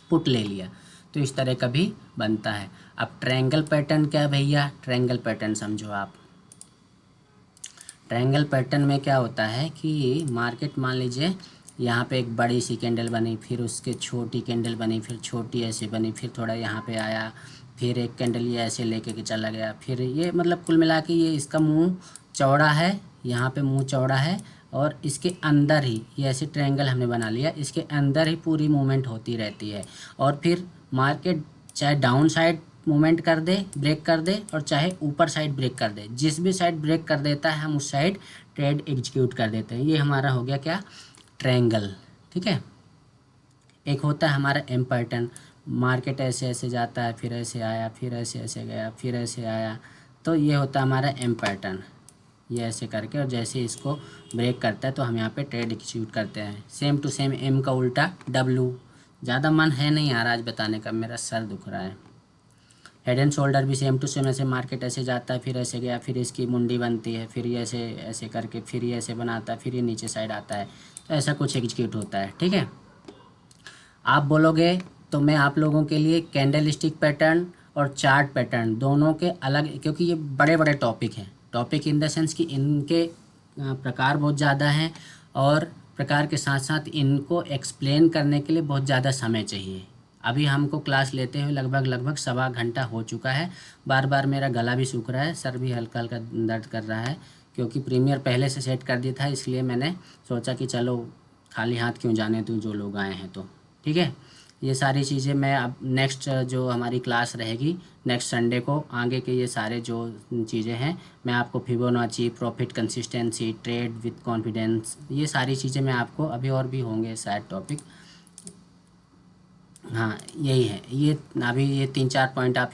पुट ले लिया, तो इस तरह का भी बनता है। अब ट्रायंगल पैटर्न क्या है भैया? ट्रायंगल पैटर्न समझो आप। ट्रायंगल पैटर्न में क्या होता है कि मार्केट मान लीजिए यहाँ पे एक बड़ी सी कैंडल बनी, फिर उसके छोटी कैंडल बनी, फिर छोटी ऐसे बनी, फिर थोड़ा यहाँ पे आया, फिर एक कैंडल ये ऐसे लेके के चला गया, फिर ये मतलब कुल मिला के ये इसका मुंह चौड़ा है, यहाँ पे मुंह चौड़ा है और इसके अंदर ही ये ऐसे ट्रायंगल हमने बना लिया, इसके अंदर ही पूरी मूवमेंट होती रहती है। और फिर मार्केट चाहे डाउन साइड मूवमेंट कर दे, ब्रेक कर दे, और चाहे ऊपर साइड ब्रेक कर दे, जिस भी साइड ब्रेक कर देता है हम उस साइड ट्रेड एग्जीक्यूट कर देते हैं। ये हमारा हो गया क्या? ट्रायंगल, ठीक है। एक होता है हमारा एम पैटर्न। मार्केट ऐसे ऐसे जाता है, फिर ऐसे आया, फिर ऐसे ऐसे गया, फिर ऐसे आया। तो ये होता है हमारा एम पैटर्न, ये ऐसे करके, और जैसे इसको ब्रेक करता है तो हम यहाँ पे ट्रेड एग्जीक्यूट करते हैं। सेम टू सेम एम का उल्टा डब्लू। ज़्यादा मन है नहीं यार आज बताने का, मेरा सर दुख रहा है। हेड एंड शोल्डर भी सेम टू सेम, ऐसे मार्केट ऐसे जाता है, फिर ऐसे गया, फिर इसकी मुंडी बनती है, फिर ये ऐसे ऐसे करके, फिर ये ऐसे बनाता है, फिर ये नीचे साइड आता है। तो ऐसा कुछ एग्जीक्यूट होता है, ठीक है। आप बोलोगे तो मैं आप लोगों के लिए कैंडल स्टिक पैटर्न और चार्ट पैटर्न दोनों के अलग, क्योंकि ये बड़े बड़े टॉपिक हैं, टॉपिक इन द सेंस कि इनके प्रकार बहुत ज़्यादा हैं, और प्रकार के साथ साथ इनको एक्सप्लेन करने के लिए बहुत ज़्यादा समय चाहिए। अभी हमको क्लास लेते हुए लगभग 1.25 घंटा हो चुका है। बार बार मेरा गला भी सूख रहा है, सर भी हल्का हल्का दर्द कर रहा है, क्योंकि प्रीमियर पहले से सेट कर दिया था, इसलिए मैंने सोचा कि चलो खाली हाथ क्यों जाने दूँ जो लोग आए हैं तो, ठीक है। ये सारी चीज़ें मैं अब नेक्स्ट जो हमारी क्लास रहेगी नेक्स्ट संडे को, आगे के ये सारे जो चीज़ें हैं मैं आपको Fibonacci, profit consistency, trade with confidence, ये सारी चीज़ें मैं आपको, अभी और भी होंगे शायद टॉपिक, हाँ यही है, ये अभी ये 3-4 पॉइंट आप